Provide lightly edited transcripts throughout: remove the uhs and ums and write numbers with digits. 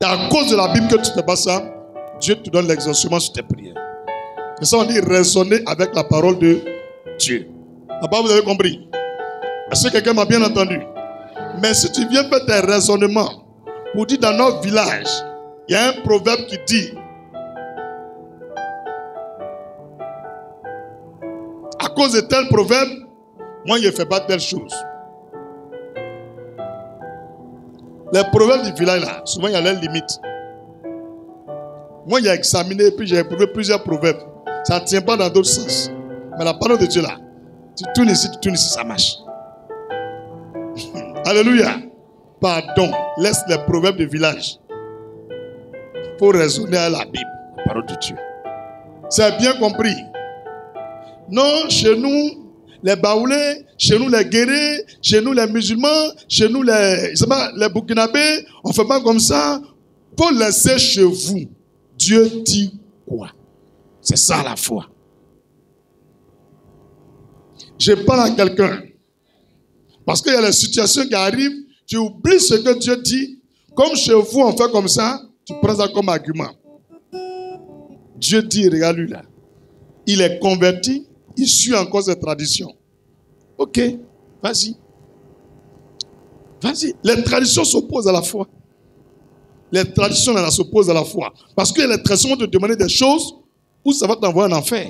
C'est à cause de la Bible que tu ne fais pas ça. Dieu te donne l'exaucement sur tes prières. C'est ça on dit raisonner avec la parole de Dieu. Là-bas, vous avez compris. Est-ce que quelqu'un m'a bien entendu? Mais si tu viens faire tes raisonnements pour dire dans notre village, il y a un proverbe qui dit à cause de tel proverbe, moi je ne fais pas telle chose. Les proverbes du village là, souvent il y a leurs limites. Moi j'ai examiné et puis j'ai éprouvé plusieurs proverbes. Ça ne tient pas dans d'autres sens. Mais la parole de Dieu là, tu tournes ici, ça marche. Alléluia. Pardon, laisse les proverbes du village. Il faut raisonner à la Bible, la parole de Dieu. C'est bien compris. Non, chez nous, les Baoulés, chez nous les guerriers, chez nous les musulmans, chez nous les Burkinabés, on ne fait pas comme ça. Il faut laisser chez vous. Dieu dit quoi? C'est ça la foi. Je parle à quelqu'un. Parce qu'il y a les situations qui arrivent, tu oublies ce que Dieu dit. Comme chez vous, on fait comme ça, tu prends ça comme argument. Dieu dit, regarde lui là. Il est converti, il suit encore ses traditions. Ok, vas-y. Vas-y. Les traditions s'opposent à la foi. Les traditions là, s'opposent à la foi. Parce que les traditions vont te demander des choses où ça va t'envoyer en enfer.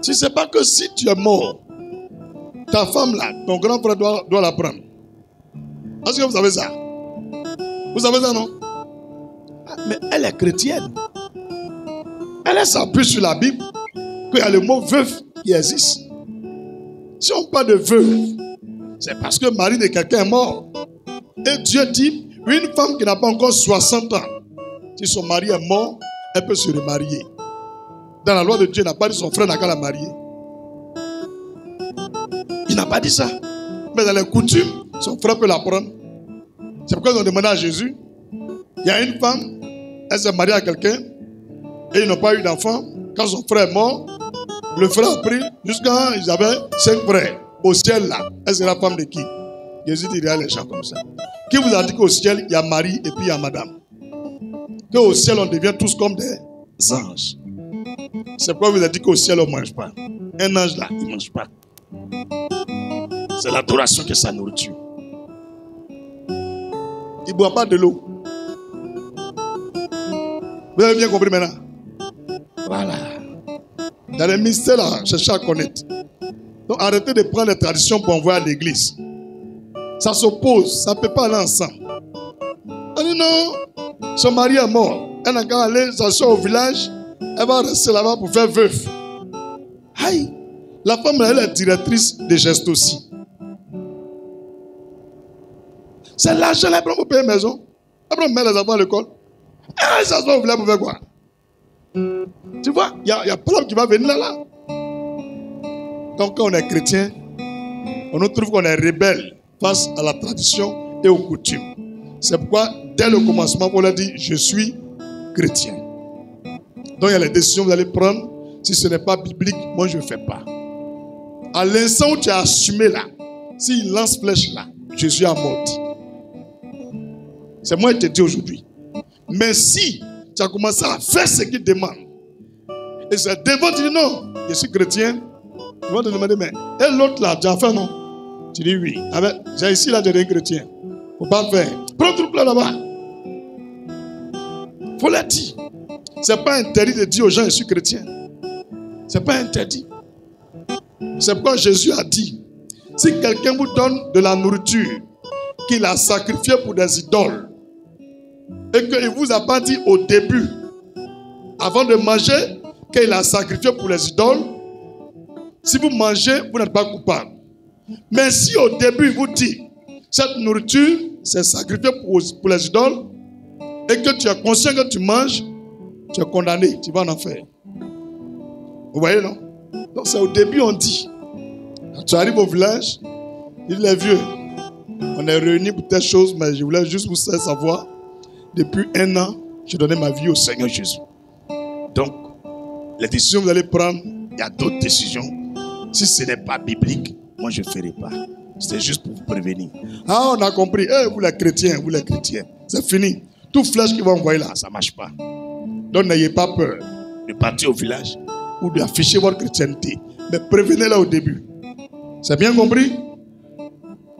Tu ne sais pas que si tu es mort, ta femme là, ton grand frère doit la prendre. Est-ce que vous savez ça? Vous savez ça, non? Ah, mais elle est chrétienne. Elle s'appuie sur la Bible qu'il y a le mot veuf qui existe. Si on parle de veuve, c'est parce que le mari de quelqu'un est mort. Et Dieu dit, une femme qui n'a pas encore 60 ans, si son mari est mort, elle peut se remarier. Dans la loi de Dieu, il n'a pas dit son frère n'a qu'à la marier. Il n'a pas dit ça. Mais dans les coutumes, son frère peut la prendre. C'est pourquoi ils ont demandé à Jésus. Il y a une femme, elle s'est mariée à quelqu'un et ils n'ont pas eu d'enfant. Quand son frère est mort, le frère a pris jusqu'à ils avaient 5 frères. Au ciel là, elle sera la femme de qui? Jésus dit regarde les gens comme ça. Qui vous a dit qu'au ciel, il y a Marie et puis il y a Madame? Qu'au ciel, on devient tous comme des anges. C'est pourquoi vous a dit qu'au ciel, on ne mange pas. Un ange là, il ne mange pas. C'est l'adoration qui est sa nourriture. Il ne boit pas de l'eau. Vous avez bien compris maintenant? Voilà. Dans les mystères là, cherchez à connaître. Donc arrêtez de prendre les traditions pour envoyer à l'église. Ça s'oppose, ça ne peut pas aller ensemble. On dit non, son mari est mort. Elle n'a qu'à aller s'asseoir au village. Elle va rester là-bas pour faire veuf. Aïe, la femme elle est directrice de gestes aussi. C'est l'argent là pour payer maison. Après on met les enfants à l'école. Elle s'assoit au village pour faire quoi? Tu vois, il y a pas l'homme qui va venir là. Donc quand on est chrétien, on nous trouve qu'on est rebelle face à la tradition et aux coutumes. C'est pourquoi, dès le commencement, on a dit, je suis chrétien. Donc il y a les décisions que vous allez prendre. Si ce n'est pas biblique, moi je ne fais pas. À l'instant où tu as assumé là, s'il lance flèche là, Jésus a morti. C'est moi qui te dis aujourd'hui. Mais si tu as commencé à faire ce qu'il demande, et c'est devant, tu dis non, je suis chrétien, ils vont te demander, mais et l'autre là, tu as fait non? Tu dis oui. J'ai ici là, j'ai un chrétien. Il ne faut pas faire. Prends tout là-bas. Il faut le dire. Ce n'est pas interdit de dire aux gens, je suis chrétien. Ce n'est pas interdit. C'est pourquoi Jésus a dit, si quelqu'un vous donne de la nourriture qu'il a sacrifiée pour des idoles, et qu'il ne vous a pas dit au début, avant de manger, qu'il a sacrifié pour les idoles, si vous mangez, vous n'êtes pas coupable. Mais si au début, il vous dit, cette nourriture, c'est sacrifié pour les idoles, et que tu es conscient que tu manges, tu es condamné, tu vas en enfer. Vous voyez, non? Donc c'est au début, on dit. Quand tu arrives au village, il est vieux. On est réunis pour telle chose, mais je voulais juste vous faire savoir, depuis 1 an, j'ai donné ma vie au Seigneur Jésus. Donc, les décisions que vous allez prendre, il y a d'autres décisions. Si ce n'est pas biblique, moi je ne ferai pas. C'était juste pour vous prévenir. Ah, on a compris. Vous les chrétiens, c'est fini. Tout flèche qu'ils vont envoyer là, ça ne marche pas. Donc n'ayez pas peur de partir au village ou d'afficher votre chrétienté. Mais prévenez-la au début. C'est bien compris?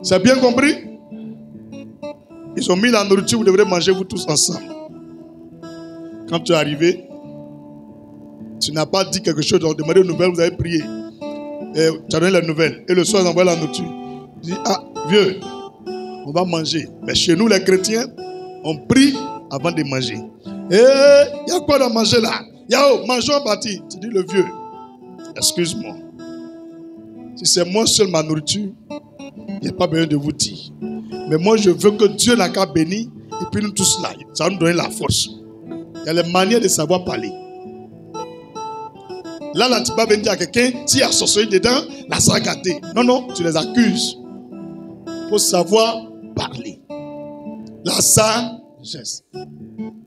C'est bien compris? Ils ont mis la nourriture, vous devrez manger vous tous ensemble. Quand tu es arrivé, tu n'as pas dit quelque chose, tu as demandé une nouvelle, vous avez prié. Et tu as donné la nouvelle. Et le soir, ils envoient la nourriture. Tu dis, ah, vieux, on va manger. Mais chez nous, les chrétiens, on prie avant de manger. Il y a quoi à manger là? Yao, mangeons à partir. Tu dis, le vieux, excuse-moi. Si c'est moi seul ma nourriture, il n'y a pas besoin de vous dire. Mais moi, je veux que Dieu n'a qu'à bénir. Et puis nous tous là, ça va nous donner la force. Il y a les manières de savoir parler. Là, tu vas venir dire à quelqu'un, s'il y a sorcellerie dedans, là, ça va gâter. Non, non, tu les accuses. Il faut savoir parler. La sagesse.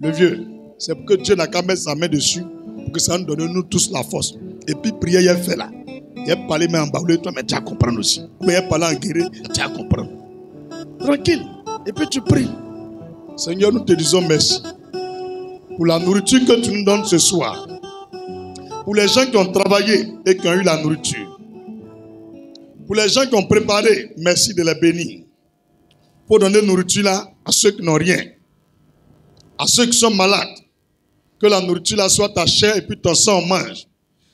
Le vieux, c'est pour que Dieu n'a qu'à mettre sa main dessus, pour que ça nous donne nous tous la force. Et puis, prier, il a fait là. Il a parlé, mais en baoulé, toi, mais tu vas comprendre aussi. Mais il a parlé en guéri, tu vas comprendre. Tranquille. Et puis, tu pries. Seigneur, nous te disons merci pour la nourriture que tu nous donnes ce soir. Pour les gens qui ont travaillé et qui ont eu la nourriture. Pour les gens qui ont préparé, merci de les bénir. Pour donner nourriture là à ceux qui n'ont rien. À ceux qui sont malades. Que la nourriture là soit ta chair et puis ton sang on mange.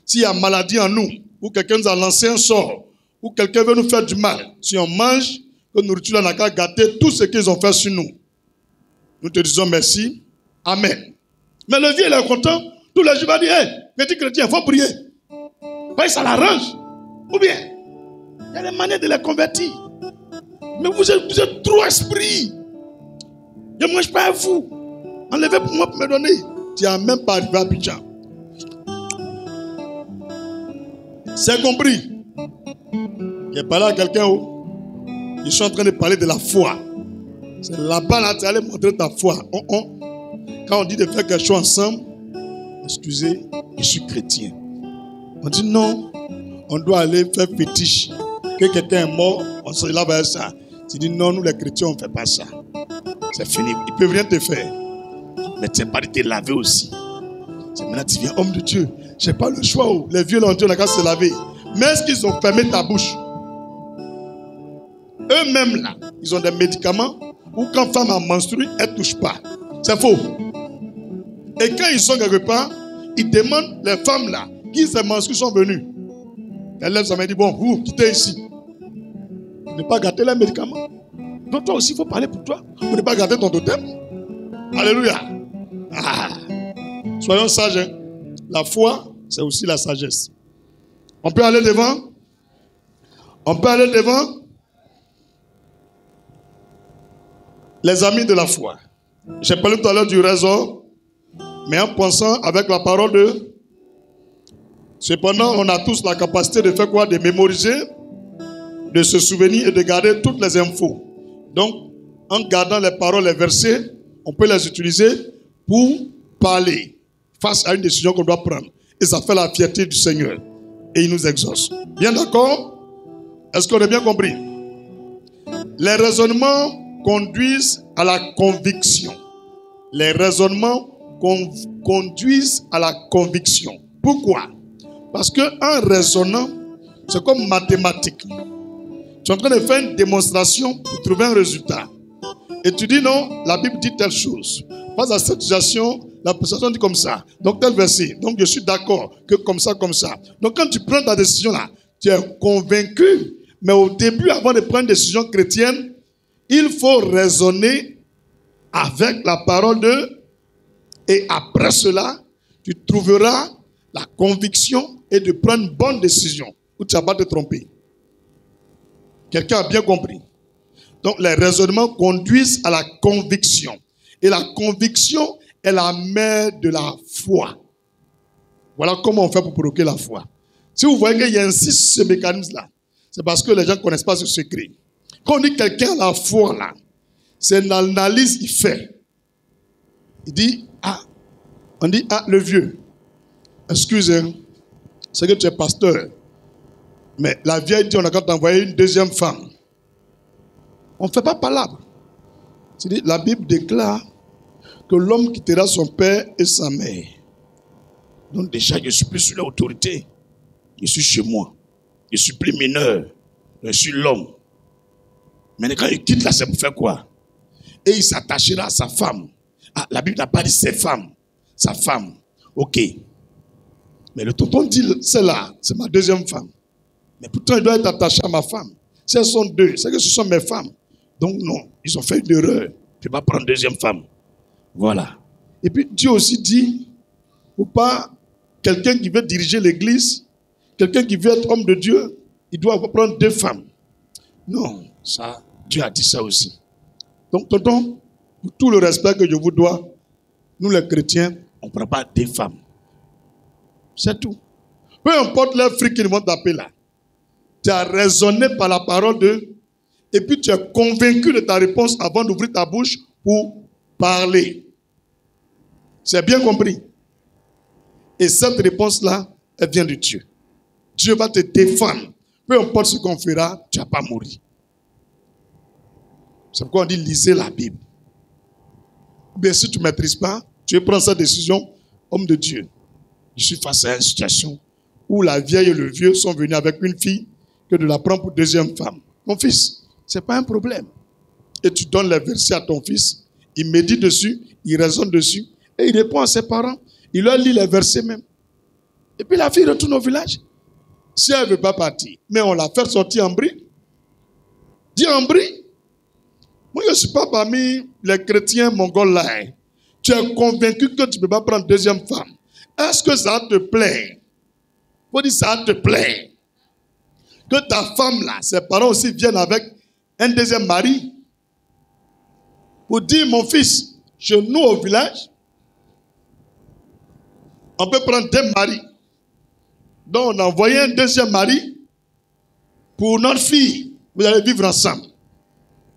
S'il y a maladie en nous, ou quelqu'un nous a lancé un sort, ou quelqu'un veut nous faire du mal, si on mange, que la nourriture là n'a qu'à gâter tout ce qu'ils ont fait sur nous. Nous te disons merci. Amen. Mais le vieux il est content. Tous les jours, il va dire, petit chrétien, il faut prier. Oui, ça l'arrange. Ou bien, il y a des manières de les convertir. Mais vous êtes trop esprit. Je ne mange pas à vous. Enlevez pour moi pour me donner. Tu n'as même pas arrivé à Abidjan. C'est compris. J'ai parlé à quelqu'un où je suis en train de parler de la foi. C'est là-bas, là, tu allais montrer ta foi. Quand on dit de faire quelque chose ensemble, excusez, je suis chrétien. On dit non, on doit aller faire fétiche. Que quelqu'un est mort, on se lave avec ça. Tu dis non, nous les chrétiens, on ne fait pas ça. C'est fini. Ils ne peuvent rien te faire. Mais tu n'as pas de te laver aussi. C'est maintenant tu viens, homme de Dieu. Je n'ai pas le choix. Les vieux l'ont dit, on a qu'à se laver. Mais est-ce qu'ils ont fermé ta bouche? Eux-mêmes là, ils ont des médicaments où quand femme a menstrué, elle ne touche pas. C'est faux. Et quand ils sont quelque part, ils demandent les femmes là, qui ces menstrues sont venues. Elle lève sa main et dit, bon, vous, quittez ici. Vous ne pas gâter les médicaments. Donc toi aussi, il faut parler pour toi. Vous ne pas gâter ton totem. Alléluia. Ah. Soyons sages. Hein? La foi, c'est aussi la sagesse. On peut aller devant? On peut aller devant? Les amis de la foi. J'ai parlé tout à l'heure du réseau, mais en pensant avec la parole de... Cependant, on a tous la capacité de faire quoi? De mémoriser, de se souvenir et de garder toutes les infos. Donc, en gardant les paroles, les versets, on peut les utiliser pour parler face à une décision qu'on doit prendre. Et ça fait la fierté du Seigneur. Et il nous exauce. Bien d'accord? Est-ce qu'on a bien compris? Les raisonnements conduisent à la conviction. Les raisonnements conduisent à la conviction. Pourquoi? Parce qu'en raisonnant, c'est comme mathématique. Tu es en train de faire une démonstration pour trouver un résultat. Et tu dis non, la Bible dit telle chose. Face à cette situation, la situation dit comme ça. Donc tel verset. Donc je suis d'accord que comme ça, comme ça. Donc quand tu prends ta décision là, tu es convaincu. Mais au début, avant de prendre une décision chrétienne, il faut raisonner avec la parole de... Et après cela, tu trouveras la conviction et de prendre une bonne décision. Ou tu ne vas pas te tromper. Quelqu'un a bien compris. Donc les raisonnements conduisent à la conviction. Et la conviction est la mère de la foi. Voilà comment on fait pour provoquer la foi. Si vous voyez qu'il insiste sur ce mécanisme-là, c'est parce que les gens ne connaissent pas ce secret. Quand on dit quelqu'un a la foi là, c'est une analyse qu'il fait. Il dit, on dit, le vieux, excusez, c'est que tu es pasteur. Mais la vieille dit, on a qu'à t'envoyer une deuxième femme. On ne fait pas palabre. C'est-à-dire, la Bible déclare que l'homme quittera son père et sa mère. Donc déjà, je ne suis plus sous l'autorité. Je suis chez moi. Je suis plus mineur. Je suis l'homme. Mais quand il quitte là, c'est pour faire quoi? Et il s'attachera à sa femme. Ah, la Bible n'a pas dit ses femmes. Sa femme. Ok. Mais le tonton dit, celle-là, c'est ma deuxième femme. Mais pourtant, il doit être attaché à ma femme. Si elles sont deux, c'est que ce sont mes femmes. Donc non, ils ont fait une erreur. Je ne vais pas prendre deuxième femme. Voilà. Et puis Dieu aussi dit, ou pas, quelqu'un qui veut diriger l'église, quelqu'un qui veut être homme de Dieu, il doit prendre deux femmes. Non, ça, Dieu a dit ça aussi. Donc, tonton, pour tout le respect que je vous dois, nous les chrétiens, on ne prend pas deux femmes. C'est tout. Peu importe les frics qu'ils vont taper là. Tu as raisonné par la parole d'eux, et puis tu es convaincu de ta réponse avant d'ouvrir ta bouche pour parler. C'est bien compris. Et cette réponse-là, elle vient de Dieu. Dieu va te défendre. Peu importe ce qu'on fera, tu n'as pas mourir. C'est pourquoi on dit lisez la Bible. Mais si tu ne maîtrises pas, tu prends cette décision, homme de Dieu. Je suis face à une situation où la vieille et le vieux sont venus avec une fille que de la prendre pour deuxième femme. Mon fils, ce n'est pas un problème. Et tu donnes les versets à ton fils, il médite dessus, il raisonne dessus, et il répond à ses parents. Il leur lit les versets même. Et puis la fille retourne au village. Si elle ne veut pas partir, mais on la fait sortir en brie. Dis en brie. Moi, je ne suis pas parmi les chrétiens mongols là. Hein. Tu es convaincu que tu ne peux pas prendre deuxième femme. Est-ce que ça te plaît? Il faut dire ça te plaît. Que ta femme là, ses parents aussi viennent avec un deuxième mari. Pour dire, mon fils, chez nous au village, on peut prendre deux maris. Donc on a envoyé un deuxième mari pour notre fille. Vous allez vivre ensemble.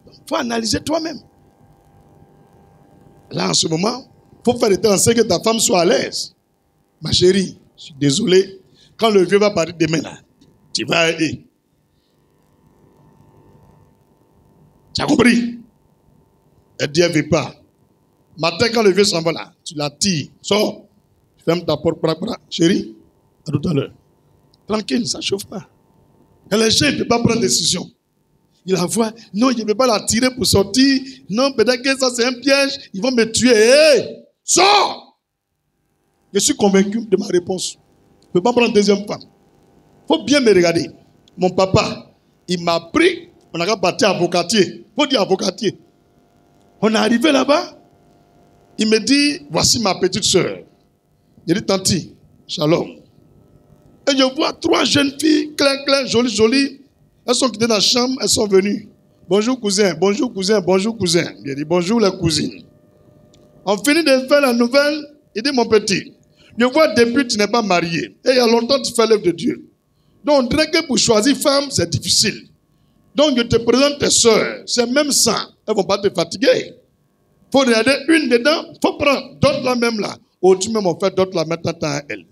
Il faut analyser toi-même. Là, en ce moment, il faut faire de telle sorte que ta femme soit à l'aise. Ma chérie, je suis désolé. Quand le vieux va partir demain, là, tu vas aider. Tu as compris? Elle dit, elle ne veut pas. Matin, quand le vieux s'en va là, tu la tires. Sors. Ferme ta porte. Chérie, à tout à l'heure. Tranquille, ça ne chauffe pas. Et les gens ne peuvent pas prendre de décision. Il la voit. Non, je ne peux pas la tirer pour sortir. Non, peut-être que ça c'est un piège. Ils vont me tuer. Hey, sors! Je suis convaincu de ma réponse. Je ne peux pas prendre une deuxième femme. Il faut bien me regarder. Mon papa, il m'a pris. On a parti à Avocatier. Il faut dire Avocatier. On est arrivé là-bas. Il me dit, voici ma petite soeur. Il dit, tanti, shalom. Et je vois trois jeunes filles, claires, jolies. Elles sont quittées dans la chambre, elles sont venues. Bonjour cousin, bonjour cousin, bonjour cousin. Il dit, bonjour les cousines. On finit de faire la nouvelle. Il dit, mon petit, je vois depuis tu n'es pas marié. Et il y a longtemps tu fais l'œuvre de Dieu. Donc on dirait que pour choisir femme, c'est difficile. Donc je te présente tes soeurs. C'est même ça. Elles ne vont pas te fatiguer. Il faut regarder une dedans, il faut prendre d'autres là même là. Au-dessus même on fait d'autres là maintenant à elle.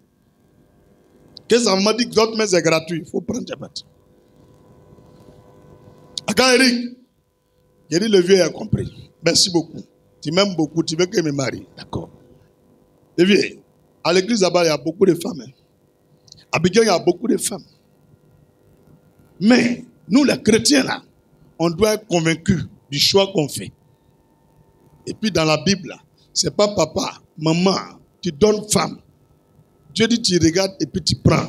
Qu'est-ce que ça m'a dit que d'autres mais c'est gratuit. Il faut prendre des bêtes. Aka Eric, j'ai dit le vieux a compris. Merci beaucoup. Tu m'aimes beaucoup, tu veux que je me marie. D'accord. Le vieux, à l'église là-bas, il y a beaucoup de femmes. Hein. À Abidjan, il y a beaucoup de femmes. Mais nous les chrétiens là, on doit être convaincus du choix qu'on fait. Et puis dans la Bible, c'est pas papa, maman, tu donnes femme. Dieu dit tu regardes et puis tu prends.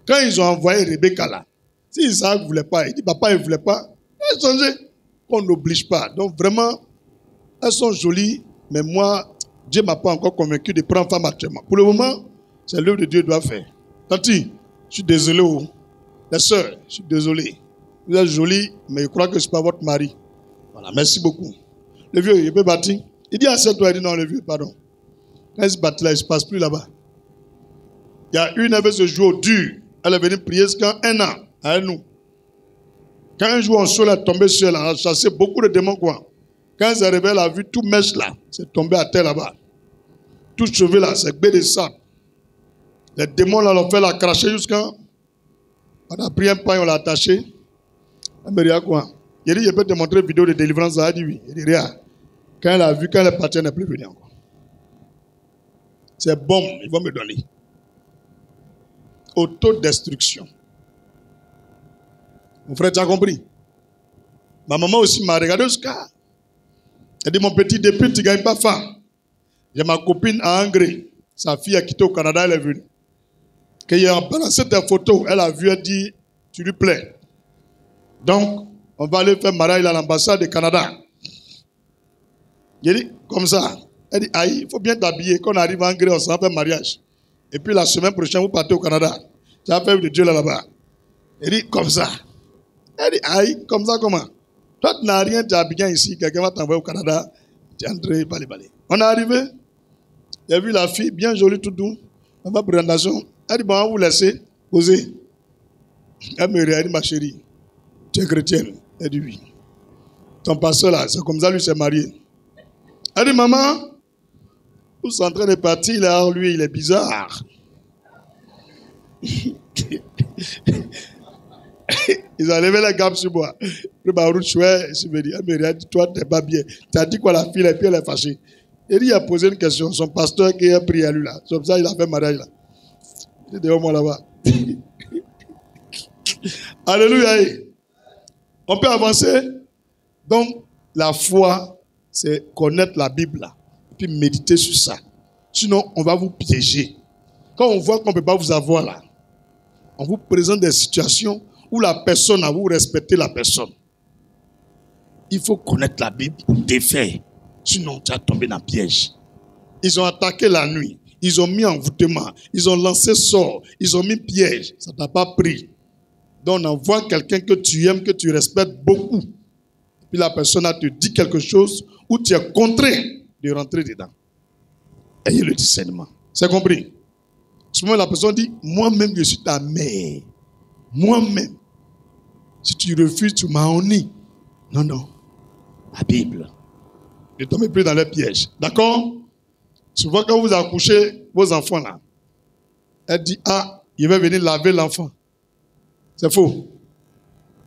Quand ils ont envoyé Rebecca là, si Isaac ne voulait pas, il dit papa il ne voulait pas, elle a changé. On n'oblige pas. Donc vraiment, elles sont jolies, mais moi, Dieu ne m'a pas encore convaincu de prendre femme actuellement. Pour le moment, c'est l'œuvre de Dieu doit faire. Tanti, je suis désolé. Les sœurs, je suis désolé. Vous êtes jolies, mais je crois que ce n'est pas votre mari. Voilà, merci beaucoup. Le vieux, il peut bâtir. Il dit à cette toi, il dit non, le vieux, pardon. Quand il se bat là, il ne se passe plus là-bas. Il y a une, elle veut se jouer au dur. Elle est venue prier jusqu'à 1 an avec nous. Quand un jour, on est tombé sur elle, elle a chassé beaucoup de démons, quoi. Quand elle s'est réveillée, elle a vu tout mèche là. C'est tombé à terre là-bas. Tout cheveux là, c'est gbé de sable. Les démons là, l'ont fait la cracher jusqu'à. On a pris un pain, on l'a attaché. Elle me dit à quoi? Il dit, je peux te montrer une vidéo de délivrance. Elle a dit oui. Il dit, regarde. Quand elle a vu, quand elle est partie, elle n'est plus venue encore. C'est bon, ils vont me donner. Autodestruction. Mon frère, tu as compris? Ma maman aussi m'a regardé jusqu'à. Elle dit, mon petit, depuis tu ne gagnes pas femme. J'ai ma copine à Angers. Sa fille a quitté au Canada, elle est venue. Quand il a balancé tes photos, elle a vu, elle dit, tu lui plais. Donc, on va aller faire mariage à l'ambassade du Canada. Il dit, comme ça. Elle dit, aïe, il faut bien t'habiller. Quand on arrive à Angers, on s'en va faire mariage. Et puis la semaine prochaine, vous partez au Canada. Tu vas faire de Dieu là-bas. Il dit, comme ça. Elle dit, aïe, comme ça, comment? Toi, tu n'as rien, tu es habillé ici. Quelqu'un va t'envoyer au Canada. Tu es entré, balé. On est arrivé. Il a vu la fille, bien jolie, tout doux. On va présentation. Elle dit, bon, on va vous laisser poser. Elle me regarde, ma chérie. Tu es chrétienne? Elle dit, oui. Ton pasteur là, c'est comme ça, lui s'est marié. Elle dit, maman, vous êtes en train de partir là, lui, il est bizarre. Ils ont levé la gamme sur moi. Le baroud chouette, je me dis, elle me regarde, toi, tu n'es pas bien. Tu as dit quoi la fille, et puis elle est fâchée. Il dit, il a posé une question. Son pasteur qui a prié à lui là. Comme ça, il a fait mariage là. Il est devant moi là-bas. Alléluia. On peut avancer. Donc, la foi, c'est connaître la Bible là. Et puis méditer sur ça. Sinon, on va vous piéger. Quand on voit qu'on ne peut pas vous avoir là, on vous présente des situations où la personne, à vous respecter la personne. Il faut connaître la Bible pour défaire. Sinon, tu vas tomber dans le piège. Ils ont attaqué la nuit. Ils ont mis envoûtement. Ils ont lancé sort. Ils ont mis piège. Ça ne t'a pas pris. Donc, on envoie quelqu'un que tu aimes, que tu respectes beaucoup. Puis la personne te dit quelque chose où tu es contraint de rentrer dedans. Ayez le discernement. C'est compris? À ce moment, la personne dit, moi-même, je suis ta mère. Moi-même. Si tu refuses, tu m'as honni. Non, non. La Bible. Ne tombez plus dans les pièges. D'accord? Souvent, quand vous accouchez vos enfants là, elle dit, ah, il va venir laver l'enfant. C'est faux.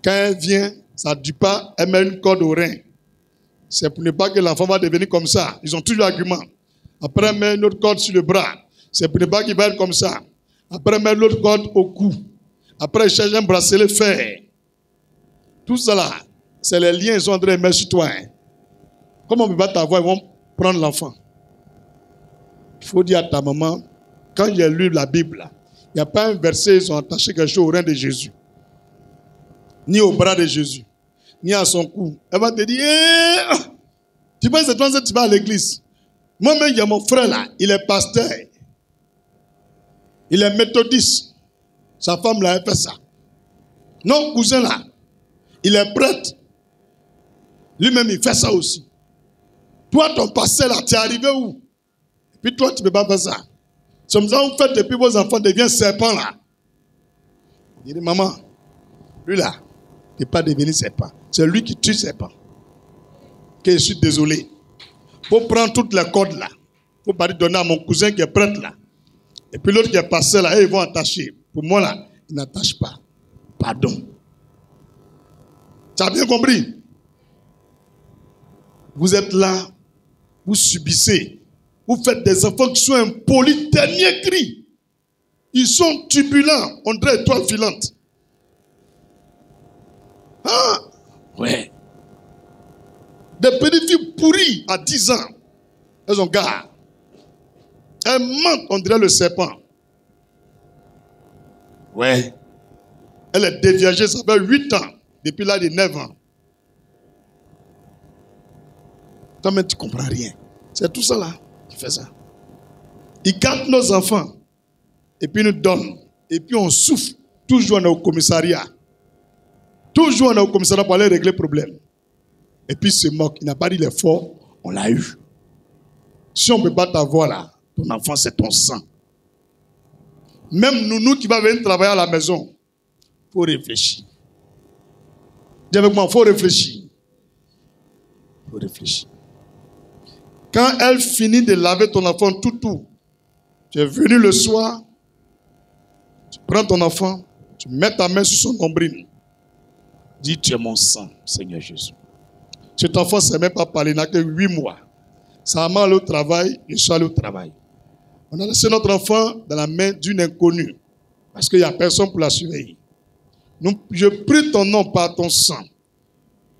Quand elle vient, ça ne dit pas, elle met une corde au rein. C'est pour ne pas que l'enfant va devenir comme ça. Ils ont toujours l'argument. Après, elle met une autre corde sur le bras. C'est pour ne pas qu'il va être comme ça. Après, elle met l'autre corde au cou. Après, elle cherche un bracelet fer. Tout ça là, c'est les liens qu'ils sont en train de mettre sur toi. Hein. Comment on ne peut pas t'avoir, ils vont prendre l'enfant. Il faut dire à ta maman, quand j'ai lu la Bible, il n'y a pas un verset, ils ont attaché quelque chose au rein de Jésus. Ni au bras de Jésus. Ni à son cou. Elle va te dire, tu penses que toi, tu vas à l'église. Moi-même, il y a mon frère là, il est pasteur. Il est méthodiste. Sa femme là, elle fait ça. Non, cousin là, il est prêtre. Lui-même, il fait ça aussi. Toi, ton pasteur là, tu es arrivé où? Puis toi, tu ne peux pas faire ça. Comme ça, vous faites depuis vos enfants deviennent serpents là. Il dit, maman, lui là, il n'est pas devenu serpent. C'est lui qui tue serpent. Que je suis désolé. Il faut prendre toutes les cordes là. Il ne faut pas donner à mon cousin qui est prêtre là. Et puis l'autre qui est passé là, ils vont attacher. Pour moi là, ils n'attachent pas. Pardon. Tu as bien compris? Vous êtes là, vous subissez. Vous faites des enfants qui sont impolis, dernier cri. Ils sont turbulents, on dirait étoile filante. Ah, ouais. Des petites filles pourries à 10 ans. Elles ont gare. Elles mentent, on dirait le serpent. Ouais. Elle est déviagée, ça fait 8 ans. Depuis l'âge de 9 ans. Toi-même, tu ne comprends rien. C'est tout ça là qui fait ça. Ils gardent nos enfants. Et puis nous donnent. Et puis on souffre. Toujours on est au commissariat. Toujours on est au commissariat pour aller régler le problème. Et puis il se moque. Il n'a pas dit l'effort. On l'a eu. Si on ne peut pas t'avoir là, ton enfant c'est ton sang. Même nous qui va venir travailler à la maison, il faut réfléchir. Dis avec moi, il faut réfléchir. Il faut réfléchir. Quand elle finit de laver ton enfant tout, tu es venu le soir, tu prends ton enfant, tu mets ta main sur son nombril. Dis, tu es mon sang, Seigneur Jésus. Cet enfant ne s'est même pas parlé, il n'a que 8 mois. Sa maman allait au travail, je suis allé au travail. On a laissé notre enfant dans la main d'une inconnue, parce qu'il n'y a personne pour la surveiller. Donc, je prie ton nom par ton sang.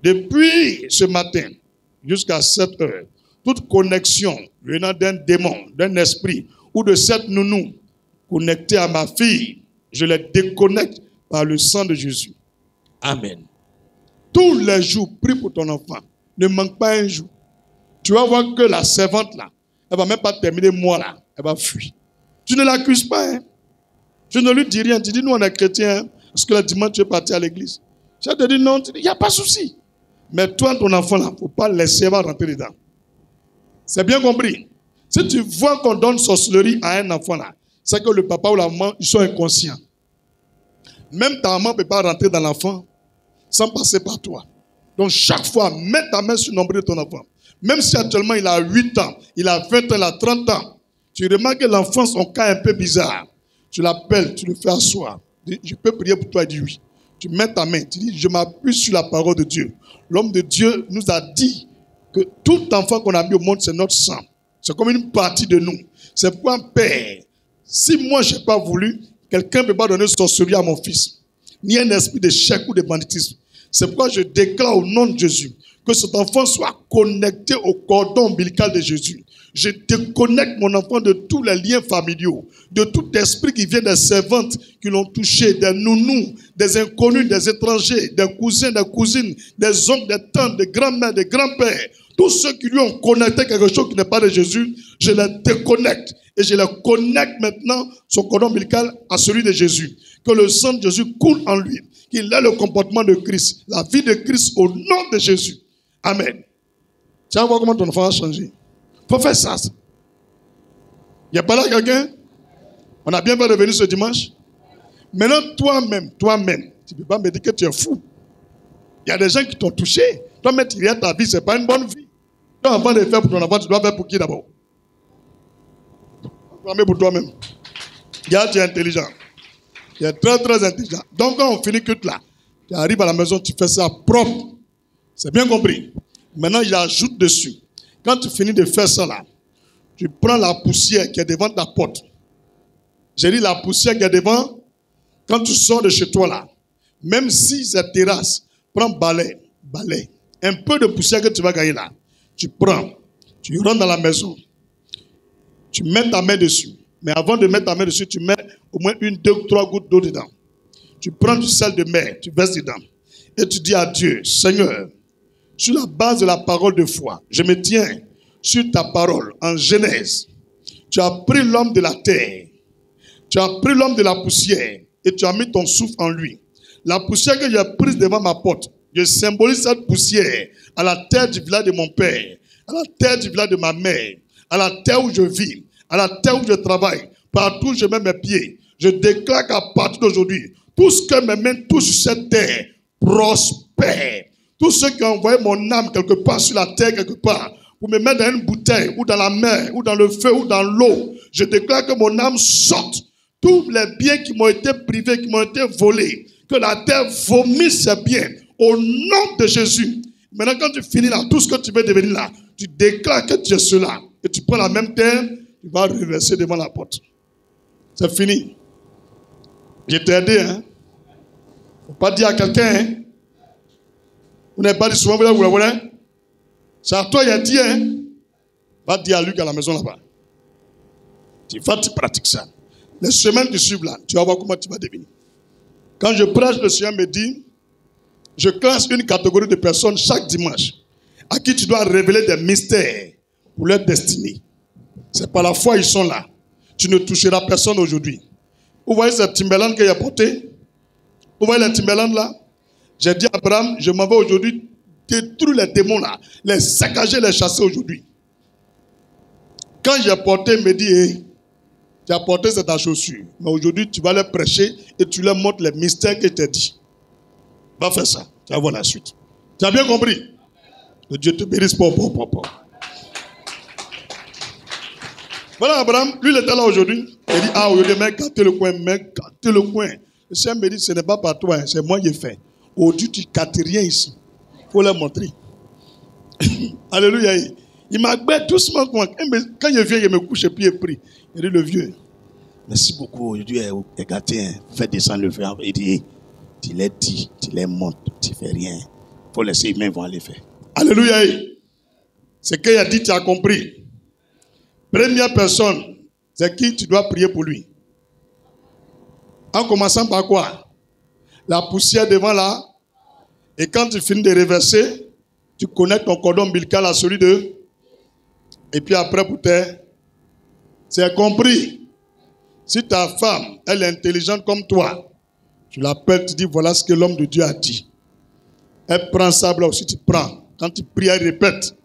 Depuis ce matin, jusqu'à 7 heures, toute connexion venant d'un démon, d'un esprit, ou de cette nounou connectée à ma fille, je les déconnecte par le sang de Jésus. Amen. Tous les jours, prie pour ton enfant. Ne manque pas un jour. Tu vas voir que la servante là, elle va même pas terminer moi là. Elle va fuir. Tu ne l'accuses pas. Hein? Tu ne lui dis rien. Tu dis, nous on est chrétiens. Hein? Parce que le dimanche tu es parti à l'église. Je te dis non, il n'y a pas de souci. Mais toi, ton enfant là, il ne faut pas laisser rentrer dedans. C'est bien compris. Si tu vois qu'on donne sorcellerie à un enfant là, c'est que le papa ou la maman, ils sont inconscients. Même ta maman ne peut pas rentrer dans l'enfant sans passer par toi. Donc chaque fois, mets ta main sur le nombril de ton enfant. Même si actuellement il a 8 ans, il a 20 ans, il a 30 ans, tu remarques que l'enfant, son cas est un peu bizarre. Tu l'appelles, tu le fais asseoir. Tu dis, je peux prier pour toi, il dit oui. Tu mets ta main, tu dis, je m'appuie sur la parole de Dieu. L'homme de Dieu nous a dit que tout enfant qu'on a mis au monde, c'est notre sang. C'est comme une partie de nous. C'est pourquoi, Père, si moi je n'ai pas voulu, quelqu'un ne peut pas donner sorcellerie à mon fils. Ni un esprit d'échec ou de banditisme. C'est pourquoi je déclare au nom de Jésus que cet enfant soit connecté au cordon ombilical de Jésus. Je déconnecte mon enfant de tous les liens familiaux, de tout esprit qui vient des servantes qui l'ont touché, des nounous, des inconnus, des étrangers, des cousins, des cousines, des oncles, des tantes, des grands-mères, des grands-pères. Tous ceux qui lui ont connecté quelque chose qui n'est pas de Jésus, je les déconnecte. Et je les connecte maintenant, son cordon ombilical, à celui de Jésus. Que le sang de Jésus coule en lui. Qu'il ait le comportement de Christ, la vie de Christ au nom de Jésus. Amen. Tu vas voir comment ton enfant a changé. Il faut faire ça. Il n'y a pas là quelqu'un? On a bien fait de venir ce dimanche. Maintenant, toi-même, tu ne peux pas me dire que tu es fou. Il y a des gens qui t'ont touché. Toi-même, tu regardes ta vie, ce n'est pas une bonne vie. Toi, avant de faire pour ton enfant, tu dois faire pour qui d'abord? Pour toi-même. Regarde, tu es intelligent. Tu es très, très intelligent. Donc, quand on finit que là, tu arrives à la maison, tu fais ça propre. C'est bien compris. Maintenant, il ajoute dessus. Quand tu finis de faire ça là, tu prends la poussière qui est devant ta porte. J'ai dit la poussière qui est devant, quand tu sors de chez toi là, même si c'est terrasse, prends balai. Un peu de poussière que tu vas gagner là. Tu prends, tu rentres dans la maison, tu mets ta main dessus. Mais avant de mettre ta main dessus, tu mets au moins 1, 2 ou 3 gouttes d'eau dedans. Tu prends du sel de mer, tu verses dedans. Et tu dis à Dieu, Seigneur, sur la base de la parole de foi, je me tiens sur ta parole en Genèse. Tu as pris l'homme de la terre, tu as pris l'homme de la poussière et tu as mis ton souffle en lui. La poussière que j'ai prise devant ma porte, je symbolise cette poussière à la terre du village de mon père, à la terre du village de ma mère, à la terre où je vis, à la terre où je travaille, partout où je mets mes pieds. Je déclare qu'à partir d'aujourd'hui, tout ce que mes mains touchent sur cette terre prospère. Tous ceux qui ont envoyé mon âme quelque part sur la terre, quelque part, pour me mettre dans une bouteille, ou dans la mer, ou dans le feu, ou dans l'eau, je déclare que mon âme sorte. Tous les biens qui m'ont été privés, qui m'ont été volés, que la terre vomisse ces biens, au nom de Jésus. Maintenant, quand tu finis là, tout ce que tu veux devenir là, tu déclares que tu es cela, et tu prends la même terre, tu vas reverser devant la porte. C'est fini. Je t'ai aidé, hein. Faut pas dire à quelqu'un, hein. Vous n'avez pas dit souvent, vous voulez. C'est à toi, il a dit, hein. Va dire à Luc à la maison là-bas. Tu pratiques ça. Les semaines qui suivent là, tu vas voir comment tu vas devenir. Quand je prêche, le Seigneur me dit, je classe une catégorie de personnes chaque dimanche à qui tu dois révéler des mystères pour leur destinée. C'est par la foi ils sont là. Tu ne toucheras personne aujourd'hui. Vous voyez cette Timberland qu'il a porté? Vous voyez les Timberland là? J'ai dit à Abraham, je m'en vais aujourd'hui détruire les démons là, les saccager, les chasser aujourd'hui. Quand j'ai porté, il me dit, hey, tu as porté c'est ta chaussure, mais aujourd'hui tu vas leur prêcher et tu leur montres les mystères que je t'ai dit. Va faire ça, tu vas voir la suite. Tu as bien compris? Que Dieu te bénisse. Voilà Abraham, lui il était là aujourd'hui. Il dit, ah aujourd'hui, mec, gâtez le coin. Le Seigneur me dit, ce n'est pas par toi, c'est moi qui ai fait. Aujourd'hui, tu ne captes rien ici. Il faut leur montrer. Alléluia. Il m'a dit doucement. Quand je viens, je me couche et puis je prie. Il dit, le vieux, merci beaucoup. Aujourd'hui, gâté, fais descendre le feu. Il dit, tu les dis, tu les montes, tu ne fais rien. Il faut laisser, ils vont aller faire. Alléluia. C'est qu'il a dit, tu as compris. Première personne, c'est qui tu dois prier pour lui. En commençant par quoi? La poussière devant là. Et quand tu finis de reverser, tu connectes ton cordon ombilical à celui de. Et puis après, pour terre, c'est compris. Si ta femme, elle est intelligente comme toi, tu l'appelles, tu dis voilà ce que l'homme de Dieu a dit. Elle prend ça, là aussi tu prends. Quand tu pries, elle répète.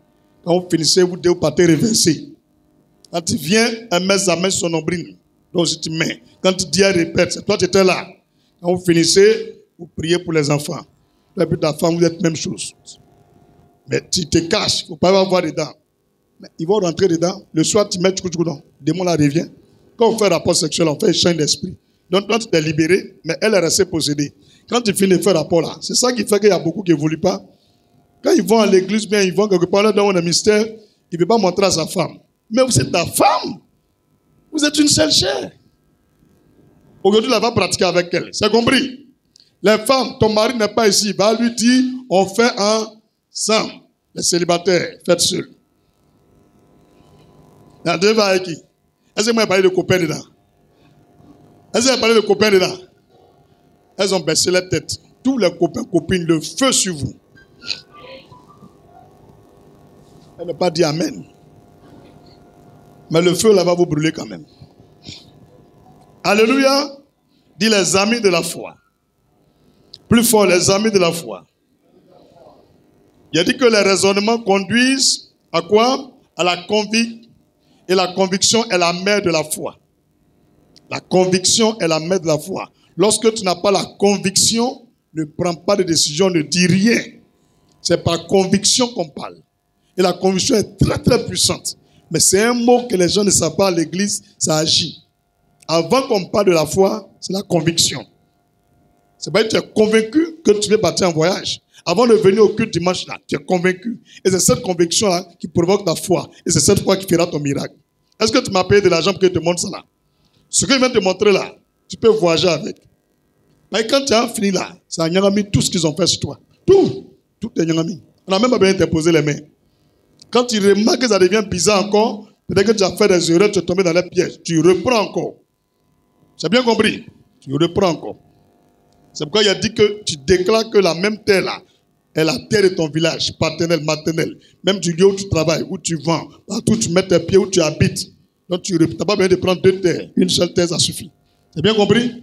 Quand vous finissez, vous devez partez reverser. Quand tu viens, elle met sa main sur son nombril. Donc si tu mets. Quand tu dis, elle répète. C'est toi qui étais là. Quand vous finissez, vous priez pour les enfants. Et puis ta femme, vous êtes même chose. Mais tu te caches, il ne faut pas avoir dedans. Mais ils vont rentrer dedans. Le soir, tu mets tout dedans. Le démon là revient. Quand on fait rapport sexuel, on fait échange d'esprit. Donc toi, tu t'es libéré, mais elle est restée possédée. Quand tu finis de faire rapport là, c'est ça qui fait qu'il y a beaucoup qui n'évoluent pas. Quand ils vont à l'église, bien, ils vont quelque part là dans un mystère, il ne veut pas montrer à sa femme. Mais vous êtes ta femme. Vous êtes une seule chair. Aujourd'hui, elle va pratiquer avec elle. C'est compris? Les femmes, ton mari n'est pas ici. Va lui dire, on fait ensemble. Les célibataires, faites seul. La deux va avec qui? Est-ce que moi j'ai parlé de copains dedans? Est-ce que j'ai parlé de copains dedans? Elles ont baissé la tête. Tous les copains, copines, le feu sur vous. Elle n'a pas dit amen. Mais le feu là va vous brûler quand même. Alléluia. Dis les amis de la foi. Plus fort, les amis de la foi. Il a dit que les raisonnements conduisent à quoi? À la conviction. Et la conviction est la mère de la foi. La conviction est la mère de la foi. Lorsque tu n'as pas la conviction, ne prends pas de décision, ne dis rien. C'est par conviction qu'on parle. Et la conviction est très très puissante. Mais c'est un mot que les gens ne savent pas à l'église, ça agit. Avant qu'on parle de la foi, c'est la conviction. C'est pas que tu es convaincu que tu veux partir en voyage. Avant de venir au culte dimanche, là, tu es convaincu. Et c'est cette conviction-là qui provoque ta foi. Et c'est cette foi qui fera ton miracle. Est-ce que tu m'as payé de l'argent pour que je te montre ça là? Ce que je viens de te montrer là, tu peux voyager avec. Mais quand tu as fini là, ça a mis tout ce qu'ils ont fait sur toi. Tout est mis. On n'a même pas besoin de te poser les mains. Quand tu remarques que ça devient bizarre encore, peut-être que tu as fait des erreurs, tu es tombé dans les pièges. Tu reprends encore. C'est bien compris? Tu reprends encore. C'est pourquoi il a dit que tu déclares que la même terre là est la terre de ton village, paternel, maternel. Même du lieu où tu travailles, où tu vends, partout où tu mets tes pieds, où tu habites. Donc tu n'as pas besoin de prendre deux terres. Une seule terre, ça suffit. C'est bien compris?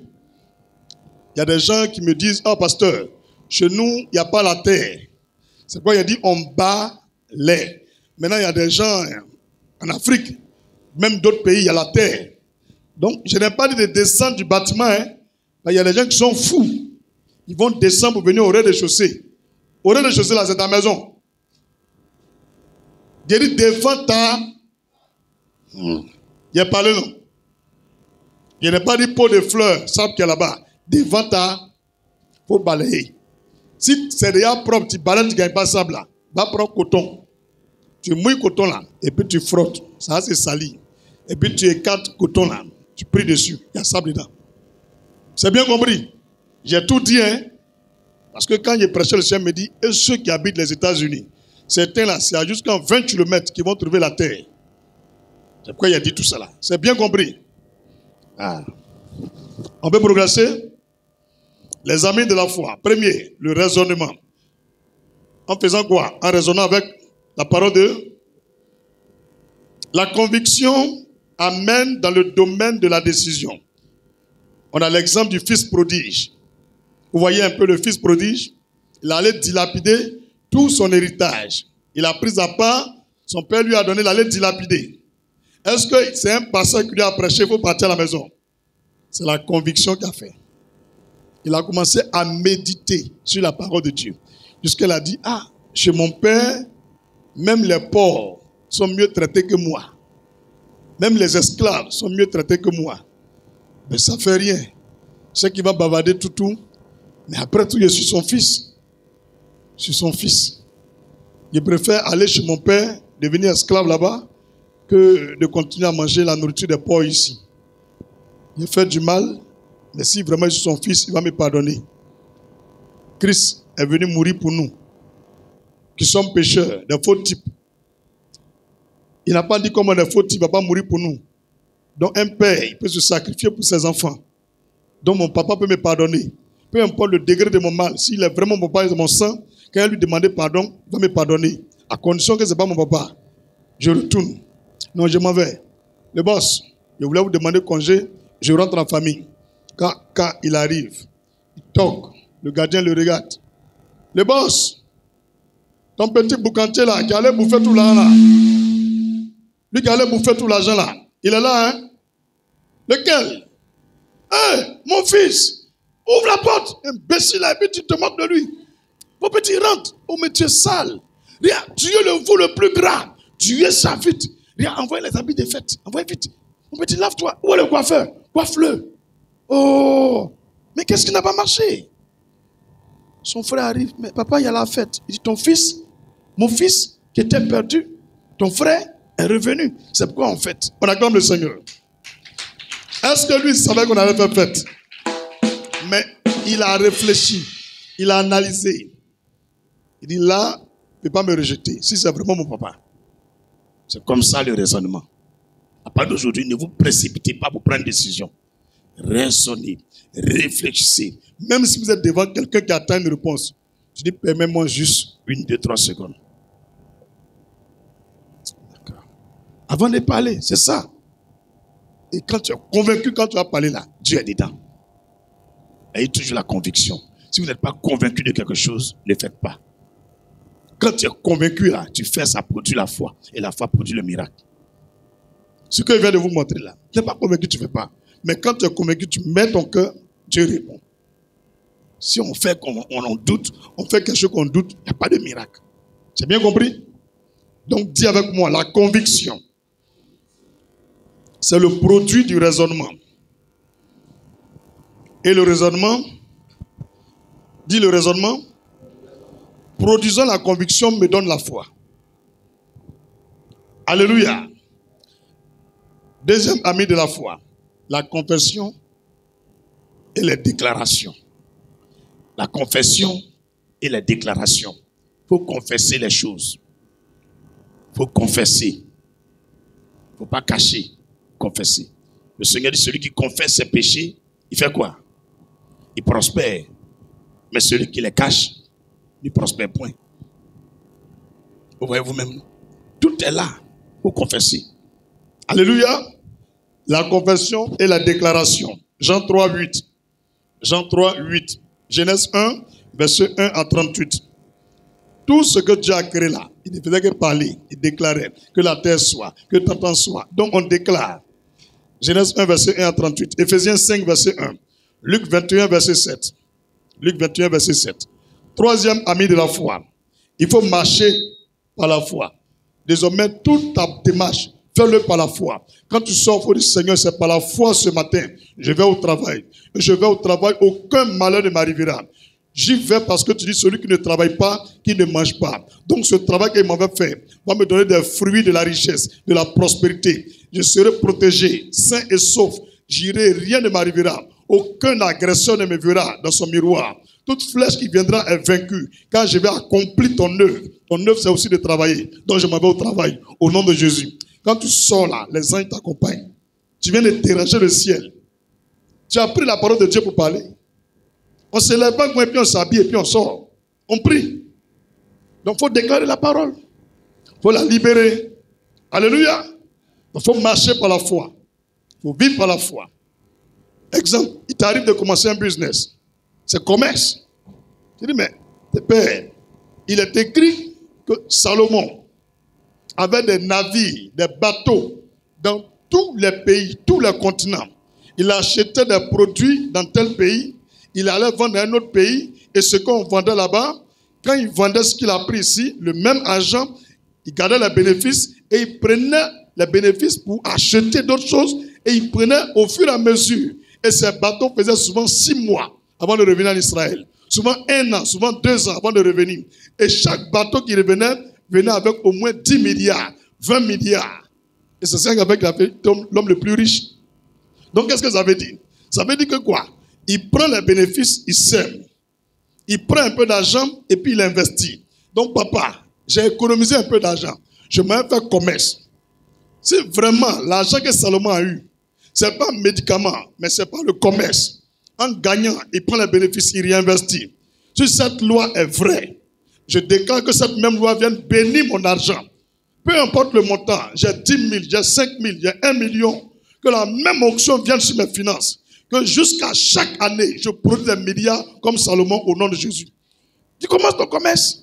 Il y a des gens qui me disent, oh pasteur, chez nous, il n'y a pas la terre. C'est pourquoi il a dit, on bat l'air. Maintenant, il y a des gens en Afrique, même d'autres pays, il y a la terre. Donc, je n'ai pas dit de descendre du bâtiment. Il y a des gens qui sont fous. Ils vont descendre pour venir au rez-de-chaussée. Au rez-de-chaussée, là, c'est ta maison. J'ai dit, défends ta... Il a parlé, non? Je n'ai pas dit pot de fleurs, sable qui est là-bas. Devant ta... Il faut balayer. Si c'est déjà propre, tu balayes, tu ne gagnes pas sable là. Va prendre coton. Tu mouilles coton là, et puis tu frottes. Ça, c'est sali. Et puis tu écartes coton là. Tu pries dessus. Il y a sable dedans. C'est bien compris? J'ai tout dit, hein? Parce que quand j'ai prêché, le Seigneur me dit, et ceux qui habitent les États-Unis, certains là, c'est à jusqu'à 20 km qu'ils vont trouver la terre. C'est pourquoi il a dit tout ça là. C'est bien compris? Ah. On peut progresser? Les amis de la foi. Premier, le raisonnement. En faisant quoi? En raisonnant avec la parole de... La conviction amène dans le domaine de la décision. On a l'exemple du fils prodige. Vous voyez un peu le fils prodige? Il allait dilapider tout son héritage. Il a pris à part, son père lui a donné, il allait dilapider. Est-ce que c'est un pasteur qui lui a prêché, il faut partir à la maison? C'est la conviction qu'il a fait. Il a commencé à méditer sur la parole de Dieu. Jusqu'elle a dit, ah, chez mon père, même les pauvres sont mieux traités que moi. Même les esclaves sont mieux traités que moi. Mais ça ne fait rien. C'est qu'il va bavarder tout. Mais après tout, je suis son fils. Je suis son fils. Je préfère aller chez mon père, devenir esclave là-bas, que de continuer à manger la nourriture des pauvres ici. Il fait du mal, mais si vraiment je suis son fils, il va me pardonner. Christ est venu mourir pour nous, qui sommes pécheurs, des faux types. Il n'a pas dit comment des faux types ne va pas mourir pour nous. Donc un père, il peut se sacrifier pour ses enfants. Donc mon papa peut me pardonner. Peu importe le degré de mon mal, s'il est vraiment mon papa et mon sang, quand il lui demande pardon, il va me pardonner. À condition que ce n'est pas mon papa. Je retourne. Non, je m'en vais. Le boss, je voulais vous demander congé, je rentre en famille. Quand il arrive, il toque, le gardien le regarde. Le boss, ton petit boucantier là, qui allait bouffer tout l'argent là. Lui qui allait bouffer tout l'argent là. Il est là, hein? Lequel? Hey, mon fils, ouvre la porte. Imbécile là, et puis tu te moques de lui. Mon petit rentre. Oh, mais tu es sale. Regarde, tu es le veau le plus gras. Tu es ça vite. Regarde, envoie les habits de fête. Envoie vite. Mon petit, lave-toi. Où est le coiffeur? Coiffe-le. Oh, mais qu'est-ce qui n'a pas marché? Son frère arrive. Mais papa, il y a la fête. Il dit, ton fils, mon fils qui était perdu, ton frère est revenu. C'est pourquoi on fête. On acclame le Seigneur. Est-ce que lui savait qu'on allait faire fête? Mais il a réfléchi. Il a analysé. Il dit là, il ne peut pas me rejeter. Si c'est vraiment mon papa. C'est comme ça le raisonnement. À partir d'aujourd'hui, ne vous précipitez pas pour prendre une décision. Raisonnez, réfléchissez. Même si vous êtes devant quelqu'un qui attend une réponse, je dis, permets-moi juste 1, 2, 3 secondes. D'accord. Avant de parler, c'est ça. Et quand tu es convaincu, quand tu vas parler là, Dieu est dedans. Ayez toujours la conviction. Si vous n'êtes pas convaincu de quelque chose, ne le faites pas. Quand tu es convaincu là, tu fais, ça produit la foi. Et la foi produit le miracle. Ce que je viens de vous montrer là, tu n'es pas convaincu, tu ne fais pas. Mais quand tu es convaincu, tu mets ton cœur, Dieu répond. Si on fait qu'on en doute, on fait quelque chose qu'on doute, il n'y a pas de miracle. C'est bien compris? Donc dis avec moi, la conviction, c'est le produit du raisonnement. Et le raisonnement, dis le raisonnement, produisant la conviction me donne la foi. Alléluia. Deuxième ami de la foi, la confession et les déclarations. La confession et les déclarations. Il faut confesser les choses. Il faut confesser. Il ne faut pas cacher. Confesser. Le Seigneur dit, celui qui confesse ses péchés, il fait quoi? Il prospère. Mais celui qui les cache, ne prospère point. Vous voyez vous-même. Tout est là pour confesser. Alléluia. La confession et la déclaration. Jean 3, 8. Jean 3, 8. Genèse 1, verset 1 à 38. Tout ce que Dieu a créé là, il ne faisait que parler. Il déclarait que la terre soit, que le temps soit. Donc on déclare. Genèse 1, verset 1 à 38. Éphésiens 5, verset 1. Luc 21, verset 7. Luc 21, verset 7. Troisième ami de la foi. Il faut marcher par la foi. Désormais, toute ta démarche, fais-le par la foi. Quand tu sors, il faut dire, Seigneur, c'est par la foi ce matin. Je vais au travail. Je vais au travail, aucun malheur ne m'arrivera. J'y vais parce que tu dis, celui qui ne travaille pas, qui ne mange pas. Donc ce travail qu'il m'avait fait va me donner des fruits de la richesse, de la prospérité. Je serai protégé, sain et sauf. J'irai, rien ne m'arrivera. Aucun agresseur ne me verra dans son miroir. Toute flèche qui viendra est vaincue. Car je vais accomplir ton œuvre. Ton œuvre, c'est aussi de travailler. Donc je m'en vais au travail. Au nom de Jésus. Quand tu sors là, les anges t'accompagnent. Tu viens de déranger le ciel. Tu as pris la parole de Dieu pour parler. On se lève pas, et puis on s'habille, et puis on sort. On prie. Donc il faut déclarer la parole. Il faut la libérer. Alléluia. Il faut marcher par la foi. Il faut vivre par la foi. Exemple, il t'arrive de commencer un business. C'est commerce. Tu dis, mais, père, il est écrit que Salomon avait des navires, des bateaux dans tous les pays, tous les continents. Il achetait des produits dans tel pays, il allait vendre dans un autre pays, et ce qu'on vendait là-bas, quand il vendait ce qu'il a pris ici, le même argent, il gardait les bénéfices et il prenait les bénéfices pour acheter d'autres choses et il prenait au fur et à mesure. Et ces bateaux faisaient souvent 6 mois avant de revenir en Israël. souvent 1 an, souvent 2 ans avant de revenir. Et chaque bateau qui revenait, venait avec au moins 10 milliards, 20 milliards. Et c'est ça qu'avec l'homme le plus riche. Donc qu'est-ce que ça veut dire? Ça veut dire que quoi? Il prend les bénéfices, il sème. Il prend un peu d'argent et puis il investit. Donc papa, j'ai économisé un peu d'argent. Je m'en vais faire commerce. Si vraiment l'argent que Salomon a eu, ce n'est pas un médicament, mais c'est pas le commerce. En gagnant, il prend les bénéfices, il réinvestit. Si cette loi est vraie, je déclare que cette même loi vienne bénir mon argent. Peu importe le montant, j'ai 10 000, j'ai 5 000, j'ai 1 million, que la même onction vienne sur mes finances. Que jusqu'à chaque année, je produis des milliards comme Salomon au nom de Jésus. Tu commences ton commerce.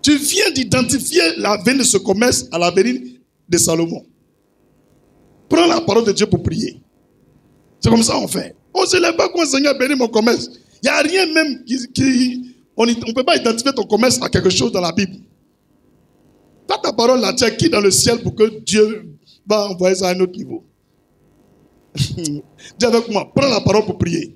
Tu viens d'identifier l'avenir de ce commerce à l'avenir de Salomon. Prends la parole de Dieu pour prier. C'est comme ça qu'on fait. On ne se lève pas quand Seigneur bénit mon commerce. Il n'y a rien même on ne peut pas identifier ton commerce à quelque chose dans la Bible. T'as ta parole là, tu as qui dans le ciel pour que Dieu va envoyer ça à un autre niveau. Dis avec moi, prends la parole pour prier.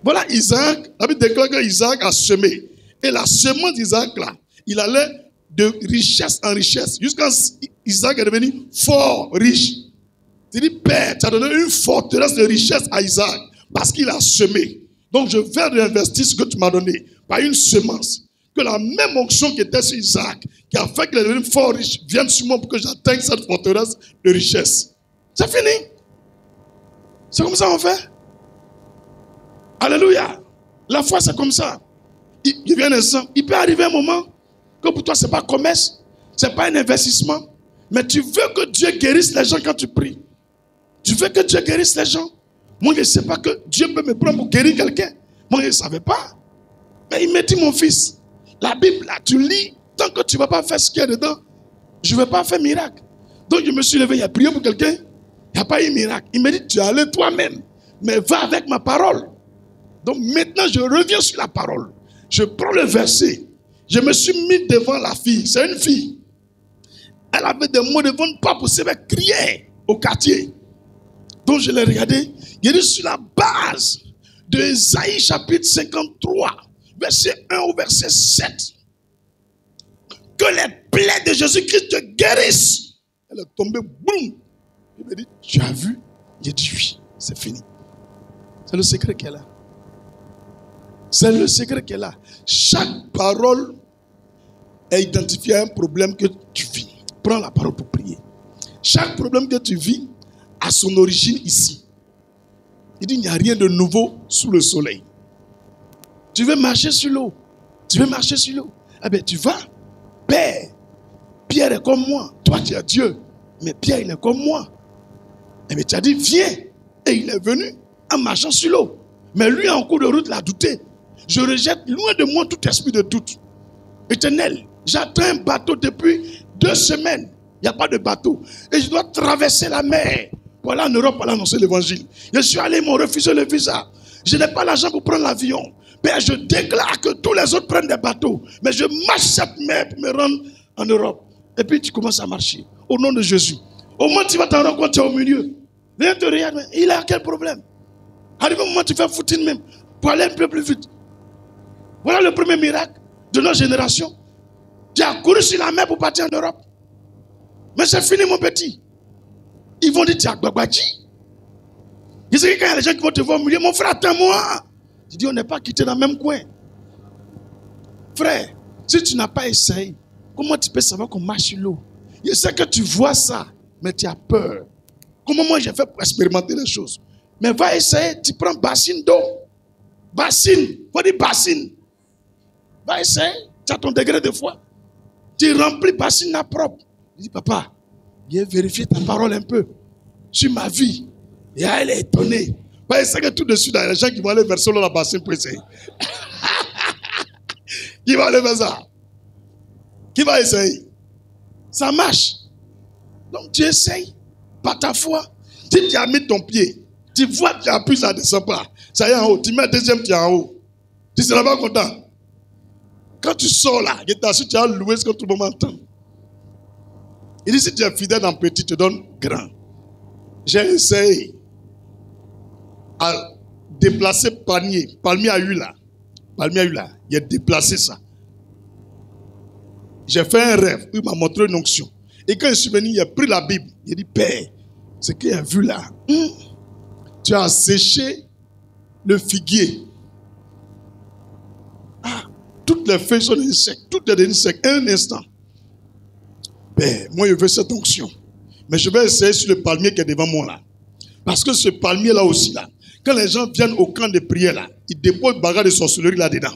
Voilà Isaac, la Bible déclare qu'Isaac a semé. Et la semence d'Isaac là, il allait de richesse en richesse. Jusqu'à Isaac est devenu fort riche. Tu dis, Père, tu as donné une forteresse de richesse à Isaac parce qu'il a semé. Donc je vais réinvestir ce que tu m'as donné par une semence. Que la même onction qui était sur Isaac, qui a fait qu'il est devenu fort riche, vienne sur moi pour que j'atteigne cette forteresse de richesse. C'est fini. C'est comme ça qu'on fait. Alléluia. La foi, c'est comme ça. Il vient un instant. Il peut arriver un moment que pour toi, ce n'est pas commerce, ce n'est pas un investissement, mais tu veux que Dieu guérisse les gens quand tu pries. Tu veux que Dieu guérisse les gens. Moi, je ne sais pas que Dieu peut me prendre pour guérir quelqu'un. Moi, je ne savais pas. Mais il m'a dit, mon fils, la Bible, là, tu lis, tant que tu ne vas pas faire ce qu'il y a dedans, je ne vais pas faire miracle. Donc, je me suis levé, il a prié pour quelqu'un, il n'y a pas eu miracle. Il m'a dit, tu es allé toi-même, mais va avec ma parole. Donc, maintenant, je reviens sur la parole. Je prends le verset. Je me suis mis devant la fille. C'est une fille. Elle avait des mots devant pas possible. Elle criait au quartier. Donc je l'ai regardé. Il est sur la base de Ésaïe chapitre 53, verset 1 au verset 7. Que les plaies de Jésus-Christ te guérissent. Elle est tombée, boum. Il m'a dit, tu as vu? J'ai dit oui, c'est fini. C'est le secret qu'elle a. C'est le secret qu'elle a. Chaque parole est identifiée à un problème que tu vis. Prends la parole pour prier. Chaque problème que tu vis a son origine ici. Il dit, il n'y a rien de nouveau sous le soleil. Tu veux marcher sur l'eau. Tu veux marcher sur l'eau. Eh bien, tu vas. Père, Pierre est comme moi. Toi, tu es Dieu. Mais Pierre, il est comme moi. Eh bien, tu as dit, viens. Et il est venu en marchant sur l'eau. Mais lui, en cours de route, il a douté. Je rejette loin de moi tout esprit de doute. Éternel, j'attends un bateau depuis 2 semaines. Il n'y a pas de bateau. Et je dois traverser la mer pour aller en Europe pour aller annoncer l'évangile. Je suis allé, ils m'ont refusé le visa. Je n'ai pas l'argent pour prendre l'avion. Père, je déclare que tous les autres prennent des bateaux. Mais je marche cette mer pour me rendre en Europe. Et puis tu commences à marcher. Au nom de Jésus. Au moment où tu vas t'en rendre compte, tu es au milieu. Viens te regarder. Il a quel problème? Arrive au moment où tu fais foutine même. Pour aller un peu plus vite. Voilà le premier miracle de notre génération. Tu as couru sur la mer pour partir en Europe. Mais c'est fini, mon petit. Ils vont dire, tu as Gbagbaji. Il sait que quand il y a des gens qui vont te voir au milieu, mon frère, attends-moi. Je dis, on n'est pas quittés dans le même coin. Frère, si tu n'as pas essayé, comment tu peux savoir qu'on marche sur l'eau? Je sais que tu vois ça, mais tu as peur. Comment moi j'ai fait pour expérimenter les choses? Mais va essayer, tu prends bassine d'eau. Bassine, faut dire bassine. Va essayer, tu as ton degré de foi. Tu remplis bassine à propre. Je dis, papa, viens vérifier ta parole un peu sur ma vie. Et elle est étonnée. Va essayer tout de suite, il y a des gens qui vont aller verser la bassine pour essayer. Qui va aller faire ça? Qui va essayer? Ça marche. Donc tu essayes par ta foi. Si tu as mis ton pied, tu vois que tu appuies, ça ne descend pas. Ça y est en haut. Tu mets un deuxième pied en haut. Tu ne seras pas content. Quand tu sors là, tu as loué ce que tout le monde entend. Il dit, si tu es fidèle dans petit, tu te donnes grand. J'ai essayé déplacé palmier à huile là. Palmier à huile là. Il a déplacé ça. J'ai fait un rêve. Il m'a montré une onction. Et quand je suis venu, il a pris la Bible. Il a dit, Père, ce qu'il a vu là, tu as séché le figuier. Ah, toutes les feuilles sont devenues secs. Toutes sont devenues secs. Un instant. Père, moi je veux cette onction. Mais je vais essayer sur le palmier qui est devant moi là. Parce que ce palmier là aussi là, quand les gens viennent au camp de prière là, ils déposent bagarre de sorcellerie là-dedans.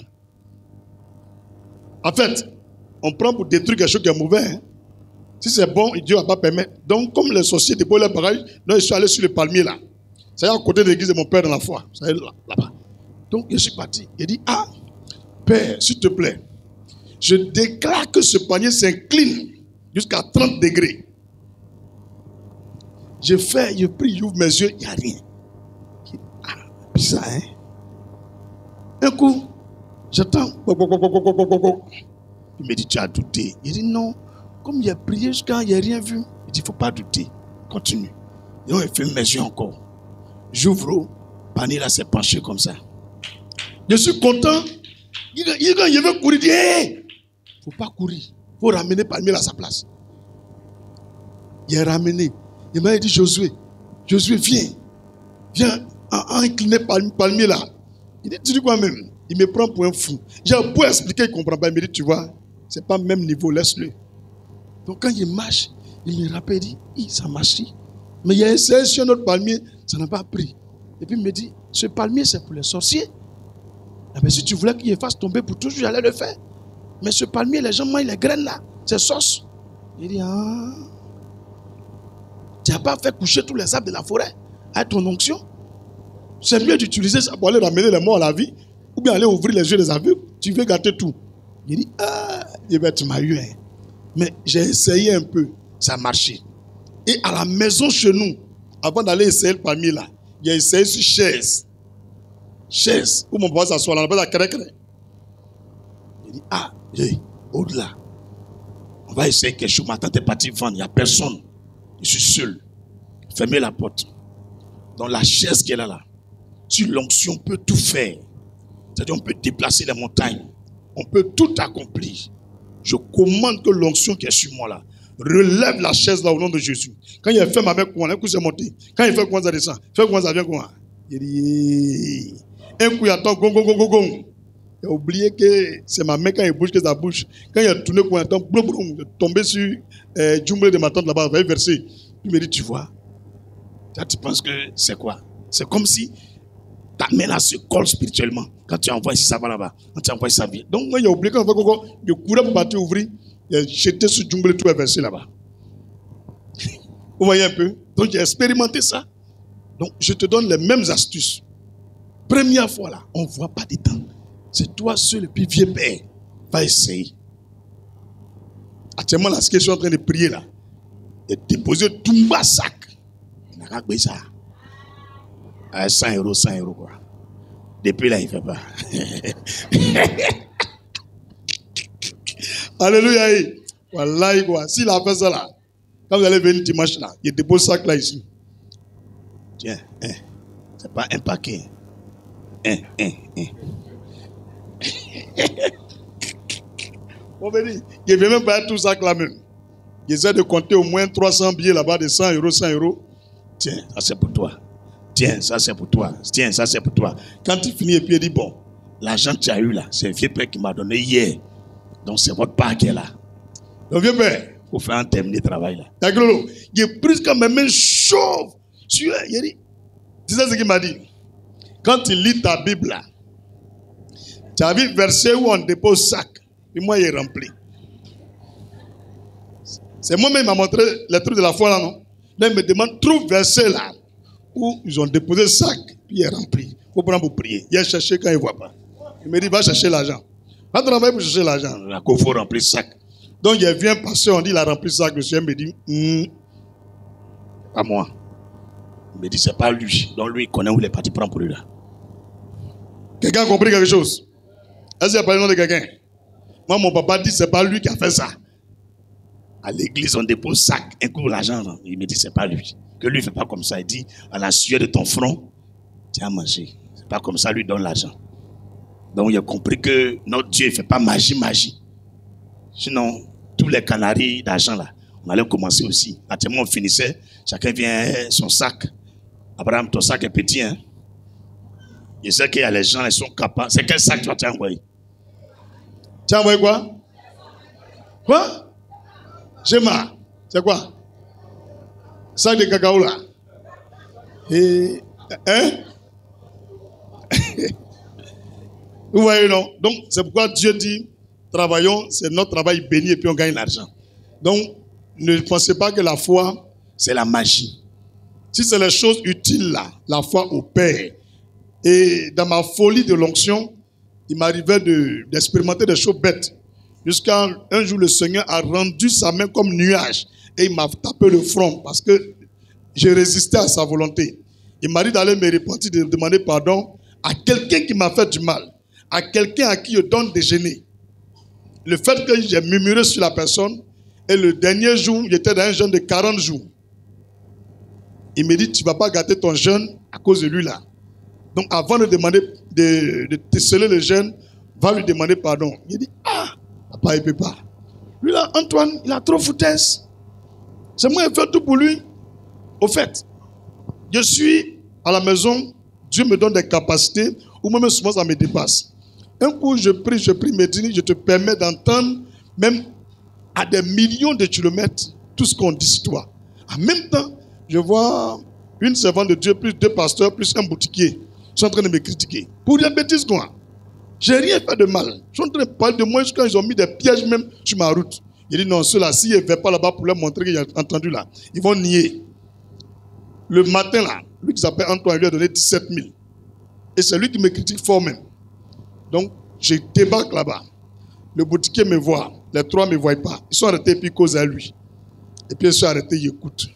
En fait, on prend pour détruire quelque chose qui est mauvais. Hein. Si c'est bon, Dieu ne va pas permettre. Donc, comme les sorciers déposent leur bagage, donc je suis allé sur le palmier là. C'est à côté de l'église de mon père dans la foi. C'est là-bas. Donc, je suis parti. Il dit, ah, Père, s'il te plaît, je déclare que ce palmier s'incline jusqu'à 30 degrés. Je prie, j'ouvre mes yeux, il n'y a rien. Ah, bizarre, hein? Un coup, j'attends. Il me dit, tu as douté. Il dit, non. Comme il a prié jusqu'à il n'y a rien vu. Il dit, il ne faut pas douter. Continue. Et on fait mes yeux encore. J'ouvre, panier là s'est penché comme ça. Je suis content. Il veut courir, il dit, hé! Il ne faut pas courir. Il faut ramener palmier à sa place. Il est ramené. Il m'a dit, Josué, viens incliner palmier là. Il dit, tu dis quoi même? Il me prend pour un fou. J'ai beau expliquer, il ne comprend pas. Il me dit, tu vois, ce n'est pas le même niveau, laisse-le. Donc quand il marche, il me rappelle, il dit, ça marche. Mais il y a essayé sur un autre palmier, ça n'a pas pris. Et puis il me dit, ce palmier c'est pour les sorciers. Ah ben, si tu voulais qu'il fasse tomber pour toujours, j'allais le faire. Mais ce palmier, les gens mangent les graines là, c'est sauce. Il dit, ah, tu n'as pas fait coucher tous les arbres de la forêt avec ton onction. C'est mieux d'utiliser ça pour aller ramener les morts à la vie ou bien aller ouvrir les yeux des aveugles. Tu veux gâter tout. Il dit, ah, tu m'as eu. Hein. Mais j'ai essayé un peu, ça a marché. Et à la maison chez nous, avant d'aller essayer le palmier là, il a essayé sur chaise. Chaise, où mon papa s'assoit là, on appelle la cré-cré. Il dit, ah, au-delà, on va essayer quelque chose. Ma tante est partie vendre, il n'y a personne. Je suis seul. Fermez la porte. Dans la chaise qu'elle a là, sur l'onction, on peut tout faire. C'est-à-dire, on peut déplacer les montagnes. On peut tout accomplir. Je commande que l'onction qui est sur moi là, relève la chaise là au nom de Jésus. Quand il a fait ma main, un coup c'est monté. Quand il fait quoi ça descend. Fait quoi ça vient quoi. Il dit, un coup il attend, gong, gong, gong, gong. Il a oublié que c'est ma main quand il bouge que ça bouge. Quand il a tourné pour un temps, blum, blum, tombé sur Djumble de ma tante là-bas, il va verser. Il me dit, tu vois, là, tu penses que c'est quoi? C'est comme si ta main là se colle spirituellement. Quand tu envoies ici, ça va là-bas. Quand tu envoies ça vient. Donc, moi, il a oublié quand il courait pour partir ouvrir. Il a jeté sur Djumble tout est versé là-bas. Vous voyez un peu? Donc, j'ai expérimenté ça. Donc, je te donne les mêmes astuces. Première fois là, on ne voit pas de temps. C'est toi seul et puis vieux père. Va essayer. Actuellement, là, ce que je suis en train de prier là, et déposer tout bas sac. Il n'a pas payé ça. 100 € quoi. Depuis là, il ne fait pas. Alléluia. Voilà quoi. S'il a fait ça là, quand vous allez venir dimanche là, il dépose sac là ici. Tiens, c'est pas un paquet. On va dire, il ne veut même pas tout sac là même. Il essaie de compter au moins 300 billets là-bas de 100 €, 100 €. Tiens, ça c'est pour toi. Tiens, ça c'est pour toi. Tiens, ça c'est pour toi. Quand il finit et puis il dit, bon, l'argent que tu as eu là, c'est le vieux père qui m'a donné hier. Donc c'est votre part qui est là. Le vieux père, il faut faire un terminé travail là. Il est pris comme mes mains chauves. Il dit, tu sais ce qu'il m'a dit? Quand il lit ta Bible là, tu as vu verset où on dépose sac. Et moi, il est rempli. C'est moi-même qui m'a montré les trucs de la foi là, non? Là, il me demande, trouve verset là, où ils ont déposé le sac, puis il est rempli. Il faut prendre pour prier. Il a cherché quand il ne voit pas. Il me dit, va chercher l'argent. Va travailler pour chercher l'argent. Là, il faut remplir le sac. Donc, il vient passer, on dit, il a rempli le sac. Le Seigneur me dit, pas moi. Il me dit, c'est pas lui. Donc, lui, il connaît où il est parti prendre pour lui là. Quelqu'un a compris quelque chose? Est-ce qu'il y a pas le nom de quelqu'un? Moi, mon papa dit, c'est pas lui qui a fait ça. À l'église, on dépose sac, un coup l'argent. Il me dit, c'est pas lui. Que lui ne fait pas comme ça. Il dit, à la sueur de ton front, tu as mangé. C'est pas comme ça, lui donne l'argent. Donc, il a compris que notre Dieu ne fait pas magie. Sinon, tous les canaries d'argent là, on allait commencer aussi. Actuellement, on finissait, chacun vient son sac. Abraham, ton sac est petit, hein? Je sais qu'il y a les gens, ils sont capables. C'est quel sac tu as envoyé? Tu as envoyé quoi? Quoi? J'ai marre. C'est quoi? Sac de cacao là. Et. Hein? Vous voyez, non? Donc, c'est pourquoi Dieu dit, travaillons, c'est notre travail béni et puis on gagne l'argent. Donc, ne pensez pas que la foi, c'est la magie. Si c'est les choses utiles là, la foi opère. Et dans ma folie de l'onction, il m'arrivait d'expérimenter des choses bêtes. Jusqu'à un jour, le Seigneur a rendu sa main comme nuage. Et il m'a tapé le front parce que j'ai résisté à sa volonté. Il m'a dit d'aller me repentir, de demander pardon à quelqu'un qui m'a fait du mal. À quelqu'un à qui je donne déjeuner. Le fait que j'ai murmuré sur la personne, et le dernier jour, j'étais dans un jeûne de 40 jours. Il me dit, tu ne vas pas gâter ton jeûne à cause de lui là. Donc avant de demander, de sceller le jeûne, va lui demander pardon. Il dit, papa, il ne peut pas. Lui là, Antoine, il a trop foutaise. C'est moi qui ai fait tout pour lui. Au fait, je suis à la maison, Dieu me donne des capacités, ou même souvent ça me dépasse. Un coup, je prie, me dit, je te permets d'entendre, même à des millions de kilomètres, tout ce qu'on dit sur toi. En même temps, je vois une servante de Dieu, plus deux pasteurs, plus un boutiquier, sont en train de me critiquer. Pour des bêtises, quoi. J'ai rien fait de mal. Ils sont en train de parler de moi jusqu'à ils ont mis des pièges même sur ma route. Il dit non, ceux-là, s'ils ne vont pas là-bas pour leur montrer qu'ils ont entendu là, ils vont nier. Le matin, là, lui qui s'appelle Antoine, il lui a donné 17 000. Et c'est lui qui me critique fort même. Donc, je débarque là-bas. Le boutiquier me voit. Les trois ne me voient pas. Ils sont arrêtés et puis ils causent à lui. Et puis ils sont arrêtés, ils écoutent.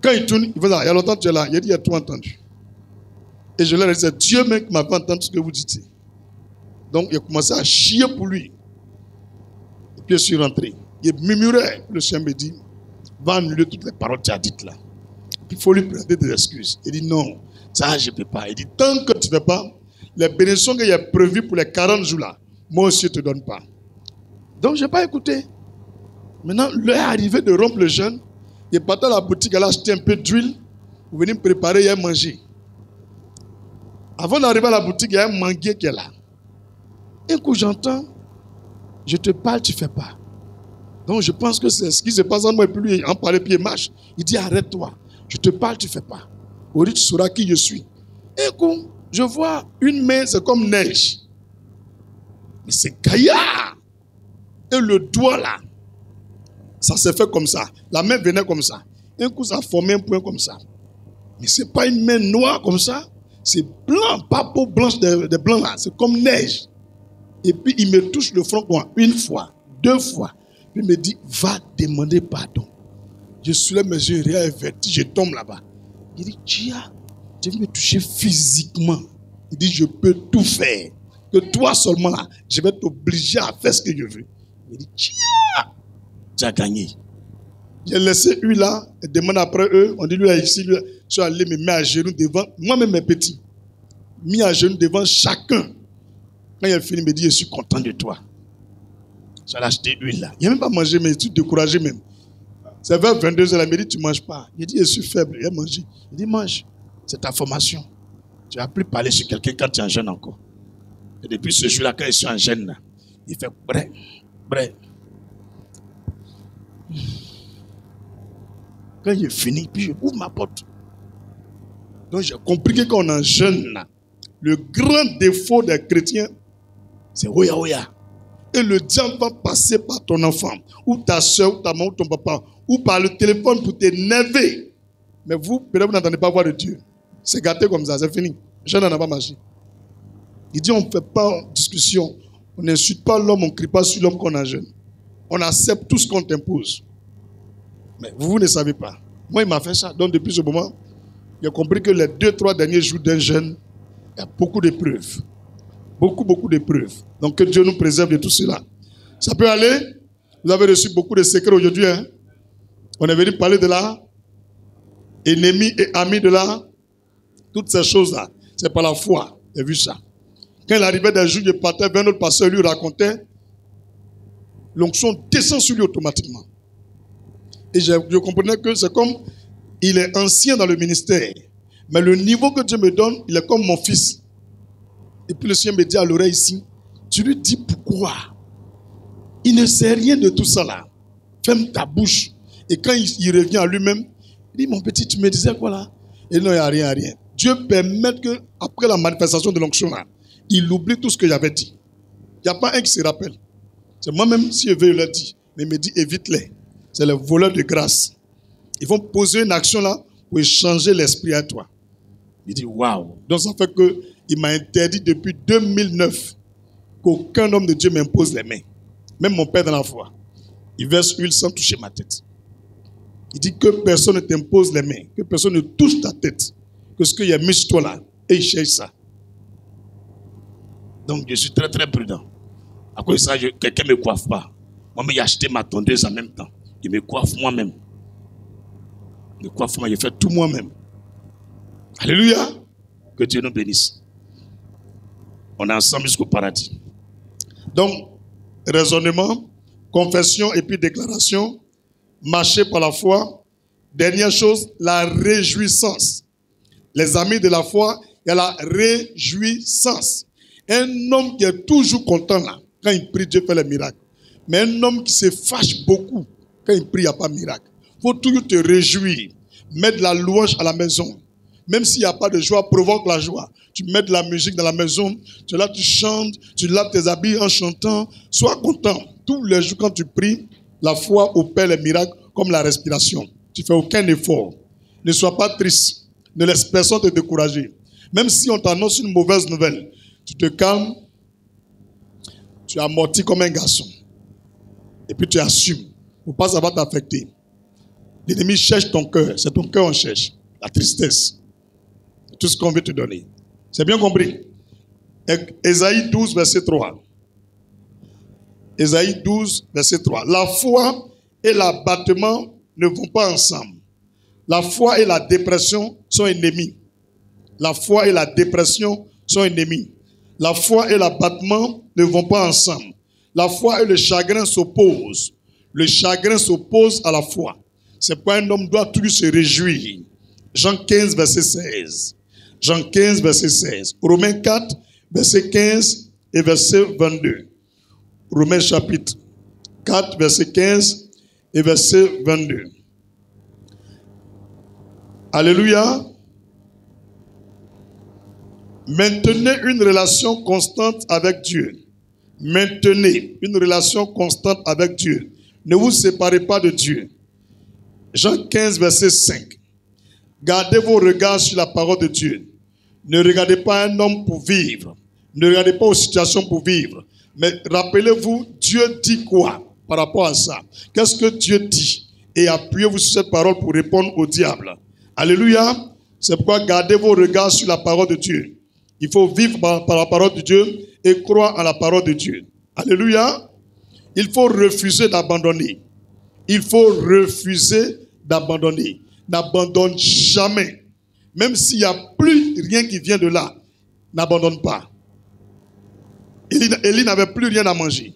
Quand ils tournent, ils vont dire, il y a longtemps que tu es là. Il a dit, il a tout entendu. Et je leur ai dit, c'est Dieu même qui m'a fait entendre ce que vous dites. Donc, il a commencé à chier pour lui. Et puis je suis rentré. Il murmurait. Le chien me dit, va annuler toutes les paroles que tu as dites là. Il faut lui présenter des excuses. Il dit, non, ça je ne peux pas. Il dit, tant que tu ne fais pas, les bénédictions qu'il y a prévues pour les 40 jours là, moi aussi je ne te donne pas. Donc je n'ai pas écouté. Maintenant, l'heure est arrivée de rompre le jeûne. Il est parti à la boutique, elle a acheté un peu d'huile pour venir me préparer et manger. Avant d'arriver à la boutique, il y a un manguier qui est là. Un coup j'entends, je te parle, tu ne fais pas. Donc je pense que c'est ce qui se passe en moi et puis lui en parle et puis il marche. Il dit arrête-toi, je te parle, tu ne fais pas. Aujourd'hui tu sauras qui je suis. Un coup, je vois une main, c'est comme neige. Mais c'est gaillard. Et le doigt là, ça s'est fait comme ça. La main venait comme ça. Un coup, ça a formé un point comme ça. Mais ce n'est pas une main noire comme ça. C'est blanc, pas peau blanche de blanc là. C'est comme neige. Et puis, il me touche le front une fois, deux fois. Puis il me dit, va demander pardon. Je soulève mes yeux, je tombe là-bas. Il dit, Chia, tu veux me toucher physiquement. Il dit, je peux tout faire. Que toi seulement là, je vais t'obliger à faire ce que je veux. Il dit, Chia, tu as gagné. J'ai laissé lui là, et demande après eux, on dit lui ici, lui, je suis allé me mettre à genoux devant, moi-même mes petits, mis à genoux devant chacun. Quand il a fini, il me dit, je suis content de toi. J'ai acheté l'huile là. Il n'a même pas mangé, mais je suis découragé même. C'est vers 22h, il me dit, tu ne manges pas. Il dit, je suis faible, il a mangé. Il dit, mange, c'est ta formation. Tu ne vas plus parler sur quelqu'un quand tu es en jeûne encore. Et depuis ce jour-là, quand je suis en jeûne, là, il fait bref. Quand il est fini, puis je ouvre ma porte. Donc j'ai compris que quand on est en jeûne, là, le grand défaut des chrétiens, c'est oya oya. Et le diable va passer par ton enfant, ou ta soeur, ou ta maman, ou ton papa, ou par le téléphone pour t'énerver. Mais vous, peut-être vous n'entendez pas voir de Dieu. C'est gâté comme ça, c'est fini. Je n'en ai pas marché. Il dit, on ne fait pas discussion. On n'insulte pas l'homme, on ne crie pas sur l'homme qu'on a jeune. On accepte tout ce qu'on t'impose. Mais vous ne savez pas. Moi, il m'a fait ça. Donc, depuis ce moment, j'ai compris que les 2-3 derniers jours d'un jeûne, il y a beaucoup d'épreuves. Beaucoup d'épreuves. Donc, que Dieu nous préserve de tout cela. Ça peut aller? Vous avez reçu beaucoup de secrets aujourd'hui. Hein? On est venu parler de là. Ennemis et amis de là. Toutes ces choses-là, c'est par la foi. J'ai vu ça. Quand il arrivait des jours, il partait vers un autre pasteur, il lui racontait, l'onction descend sur lui automatiquement. Et je comprenais que c'est comme, il est ancien dans le ministère, mais le niveau que Dieu me donne, il est comme mon fils. Et puis le Seigneur me dit à l'oreille ici, tu lui dis pourquoi? Il ne sait rien de tout ça là. Ferme ta bouche. Et quand il revient à lui-même, il dit, mon petit, tu me disais quoi là? Et non, il n'y a rien, rien. Dieu permet que, après la manifestation de l'onction là, il oublie tout ce que j'avais dit. Il n'y a pas un qui se rappelle. C'est moi-même, si je veux, il l'a dit. Mais il me dit, évite-les. C'est les voleurs de grâce. Ils vont poser une action là pour échanger l'esprit à toi. Il dit, waouh. Donc ça fait qu'il m'a interdit depuis 2009 qu'aucun homme de Dieu m'impose les mains. Même mon père dans la foi. Il verse huile sans toucher ma tête. Il dit que personne ne t'impose les mains, que personne ne touche ta tête, que ce qu'il y a mis sur toi là, et il cherche ça. Donc je suis très très prudent. À cause de ça, quelqu'un ne me coiffe pas. Moi-même, j'ai acheté ma tondeuse en même temps. Je me coiffe moi-même. Je me coiffe moi, je fais tout moi-même. Alléluia. Que Dieu nous bénisse. On est ensemble jusqu'au paradis. Donc, raisonnement, confession et puis déclaration, marcher par la foi. Dernière chose, la réjouissance. Les amis de la foi, il y a la réjouissance. Un homme qui est toujours content là, quand il prie, Dieu fait les miracles. Mais un homme qui se fâche beaucoup, quand il prie, il n'y a pas de miracle. Il faut toujours te réjouir. Mettre de la louange à la maison. Même s'il n'y a pas de joie, provoque la joie. Tu mets de la musique dans la maison, tu es là, tu chantes, tu laves tes habits en chantant. Sois content. Tous les jours, quand tu pries, la foi opère les miracles comme la respiration. Tu ne fais aucun effort. Ne sois pas triste. Ne laisse personne te décourager. Même si on t'annonce une mauvaise nouvelle, tu te calmes, tu amortis comme un garçon. Et puis tu assumes. Pour pas ça va t'affecter. L'ennemi cherche ton cœur. C'est ton cœur qu'on cherche. La tristesse. C'est tout ce qu'on veut te donner. C'est bien compris. Ésaïe 12, verset 3. Ésaïe 12, verset 3. La foi et l'abattement ne vont pas ensemble. La foi et la dépression sont ennemis. La foi et la dépression sont ennemis. La foi et l'abattement ne vont pas ensemble. La foi et le chagrin s'opposent. Le chagrin s'oppose à la foi. C'est pourquoi un homme doit toujours se réjouir. Jean 15, verset 16. Jean 15, verset 16. Romains 4, verset 15 et verset 22. Romains chapitre 4, verset 15 et verset 22. Alléluia. Maintenez une relation constante avec Dieu. Maintenez une relation constante avec Dieu. Ne vous séparez pas de Dieu. Jean 15, verset 5. Gardez vos regards sur la parole de Dieu. Ne regardez pas un homme pour vivre. Ne regardez pas aux situations pour vivre. Mais rappelez-vous, Dieu dit quoi par rapport à ça? Qu'est-ce que Dieu dit? Et appuyez-vous sur cette parole pour répondre au diable. Alléluia. C'est pourquoi gardez vos regards sur la parole de Dieu. Il faut vivre par la parole de Dieu et croire en la parole de Dieu. Alléluia. Il faut refuser d'abandonner. Il faut refuser d'abandonner. N'abandonne jamais. Même s'il n'y a plus rien qui vient de là, n'abandonne pas. Élie n'avait plus rien à manger.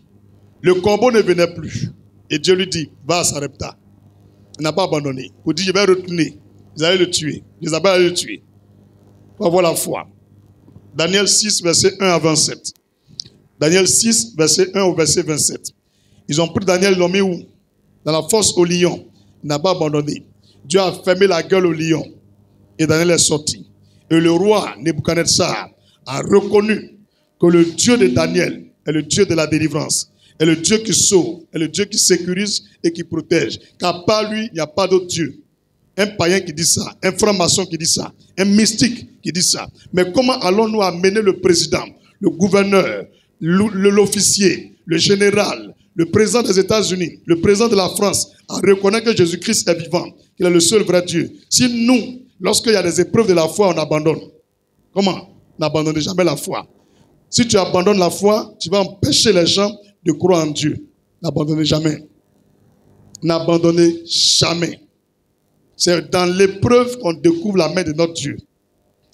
Le corbeau ne venait plus. Et Dieu lui dit, va à Sarepta. Il n'a pas abandonné. Il dit, je vais retourner. Vous allez le tuer. Isabelle allait le tuer. Pour avoir la foi. Daniel 6, verset 1 à 27. Daniel 6, verset 1 au verset 27. Ils ont pris Daniel, ils l'ont mis où? Dans la fosse au lion. Il n'a pas abandonné. Dieu a fermé la gueule au lion. Et Daniel est sorti. Et le roi Nebuchadnezzar a reconnu que le Dieu de Daniel est le Dieu de la délivrance. Est le Dieu qui sauve. Est le Dieu qui sécurise et qui protège. Car par lui, il n'y a pas d'autre Dieu. Un païen qui dit ça. Un franc-maçon qui dit ça. Un mystique qui dit ça. Mais comment allons-nous amener le président, le gouverneur, l'officier, le général, le président des États-Unis, le président de la France, à reconnaître que Jésus-Christ est vivant, qu'il est le seul vrai Dieu? Si nous, lorsqu'il y a des épreuves de la foi, on abandonne. Comment? N'abandonnez jamais la foi. Si tu abandonnes la foi, tu vas empêcher les gens de croire en Dieu. N'abandonnez jamais. N'abandonnez jamais. C'est dans l'épreuve qu'on découvre la main de notre Dieu.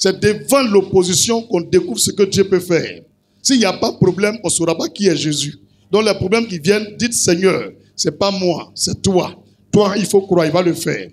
C'est devant l'opposition qu'on découvre ce que Dieu peut faire. S'il n'y a pas de problème, on ne saura pas qui est Jésus. Donc les problèmes qui viennent, dites Seigneur, ce n'est pas moi, c'est toi. Toi, il faut croire, il va le faire.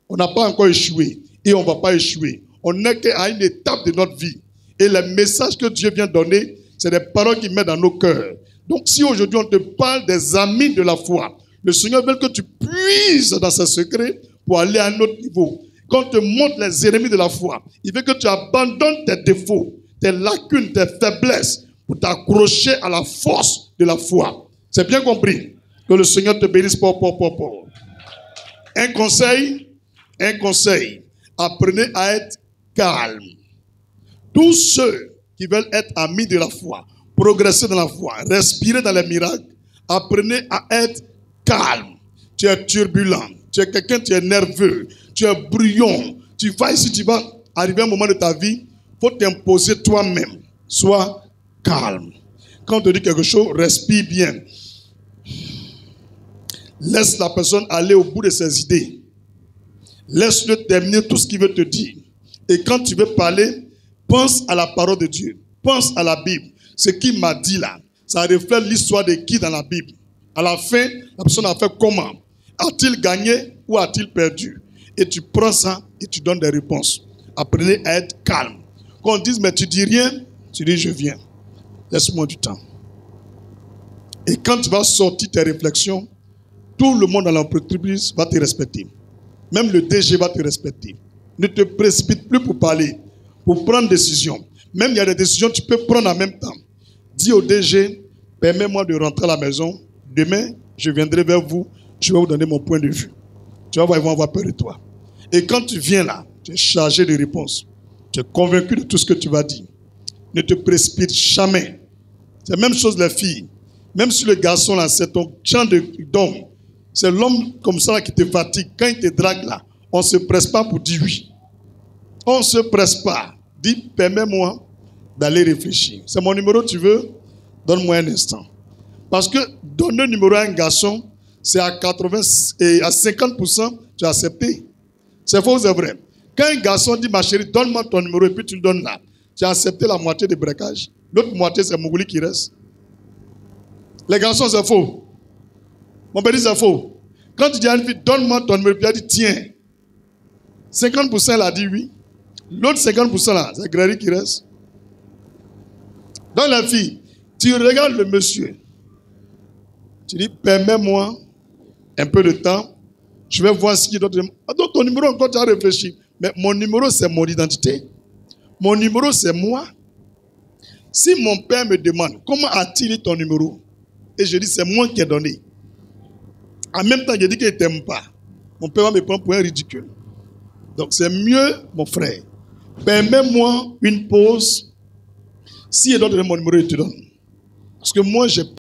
On n'a pas encore échoué et on ne va pas échouer. On n'est qu'à une étape de notre vie. Et les messages que Dieu vient donner, c'est des paroles qu'il met dans nos cœurs. Donc si aujourd'hui on te parle des amis de la foi, le Seigneur veut que tu puisses dans ses secrets pour aller à un autre niveau. Quand on te montre les ennemis de la foi, il veut que tu abandonnes tes défauts, tes lacunes, tes faiblesses, pour t'accrocher à la force de la foi. C'est bien compris? Que le Seigneur te bénisse. Un conseil, apprenez à être calme. Tous ceux qui veulent être amis de la foi, progresser dans la foi, respirer dans les miracles, apprenez à être calme. Tu es turbulent, tu es quelqu'un, tu es nerveux, tu es brouillon. Tu vas ici, tu vas arriver à un moment de ta vie, il faut t'imposer toi-même. Sois calme. Quand on te dit quelque chose, respire bien. Laisse la personne aller au bout de ses idées. Laisse-le terminer tout ce qu'il veut te dire. Et quand tu veux parler, pense à la parole de Dieu. Pense à la Bible. Ce qu'il m'a dit là, ça reflète l'histoire de qui dans la Bible. À la fin, la personne a fait comment? A-t-il gagné ou a-t-il perdu? Et tu prends ça et tu donnes des réponses. Apprenez à être calme. Quand on dit, mais tu dis rien, tu dis, je viens. Laisse-moi du temps. Et quand tu vas sortir tes réflexions, tout le monde dans l'entreprise va te respecter. Même le DG va te respecter. Ne te précipite plus pour parler, pour prendre des décisions. Même il y a des décisions que tu peux prendre en même temps. Dis au DG, permets-moi de rentrer à la maison. Demain, je viendrai vers vous. Je vais vous donner mon point de vue. Tu vas voir, ils vont avoir peur de toi. Et quand tu viens là, tu es chargé de réponses. Tu es convaincu de tout ce que tu vas dire. Ne te précipite jamais. C'est la même chose les filles. Même si le garçon là, c'est ton champ d'homme. C'est l'homme comme ça là, qui te fatigue. Quand il te drague là, on ne se presse pas pour dire oui. On ne se presse pas. Dis, permets-moi d'aller réfléchir. C'est mon numéro, tu veux? Donne-moi un instant. Parce que donner le numéro à un garçon, c'est à 80 et à 50%, tu as accepté. C'est faux ou c'est vrai? Quand un garçon dit, ma chérie, donne-moi ton numéro et puis tu le donnes là, tu as accepté la moitié du breakage. L'autre moitié, c'est Mougouli qui reste. Les garçons, c'est faux. Mon père dit, c'est faux. Quand tu dis à une fille, donne-moi ton numéro, puis elle dit, tiens. 50% elle a dit oui. L'autre 50% là, c'est Gréry qui reste. Dans la fille, tu regardes le monsieur. Tu dis, permets-moi un peu de temps. Je vais voir ce qu'il doit te demander. Donc ton numéro, encore tu as réfléchi. Mais mon numéro, c'est mon identité. Mon numéro, c'est moi. Si mon père me demande, comment a-t-il eu ton numéro? Et je dis, c'est moi qui ai donné. En même temps, je dis qu'il ne t'aime pas. Mon père va me prendre pour un ridicule. Donc c'est mieux, mon frère. Permets-moi une pause. Si il doit donner mon numéro, il te donne. Parce que moi, j'ai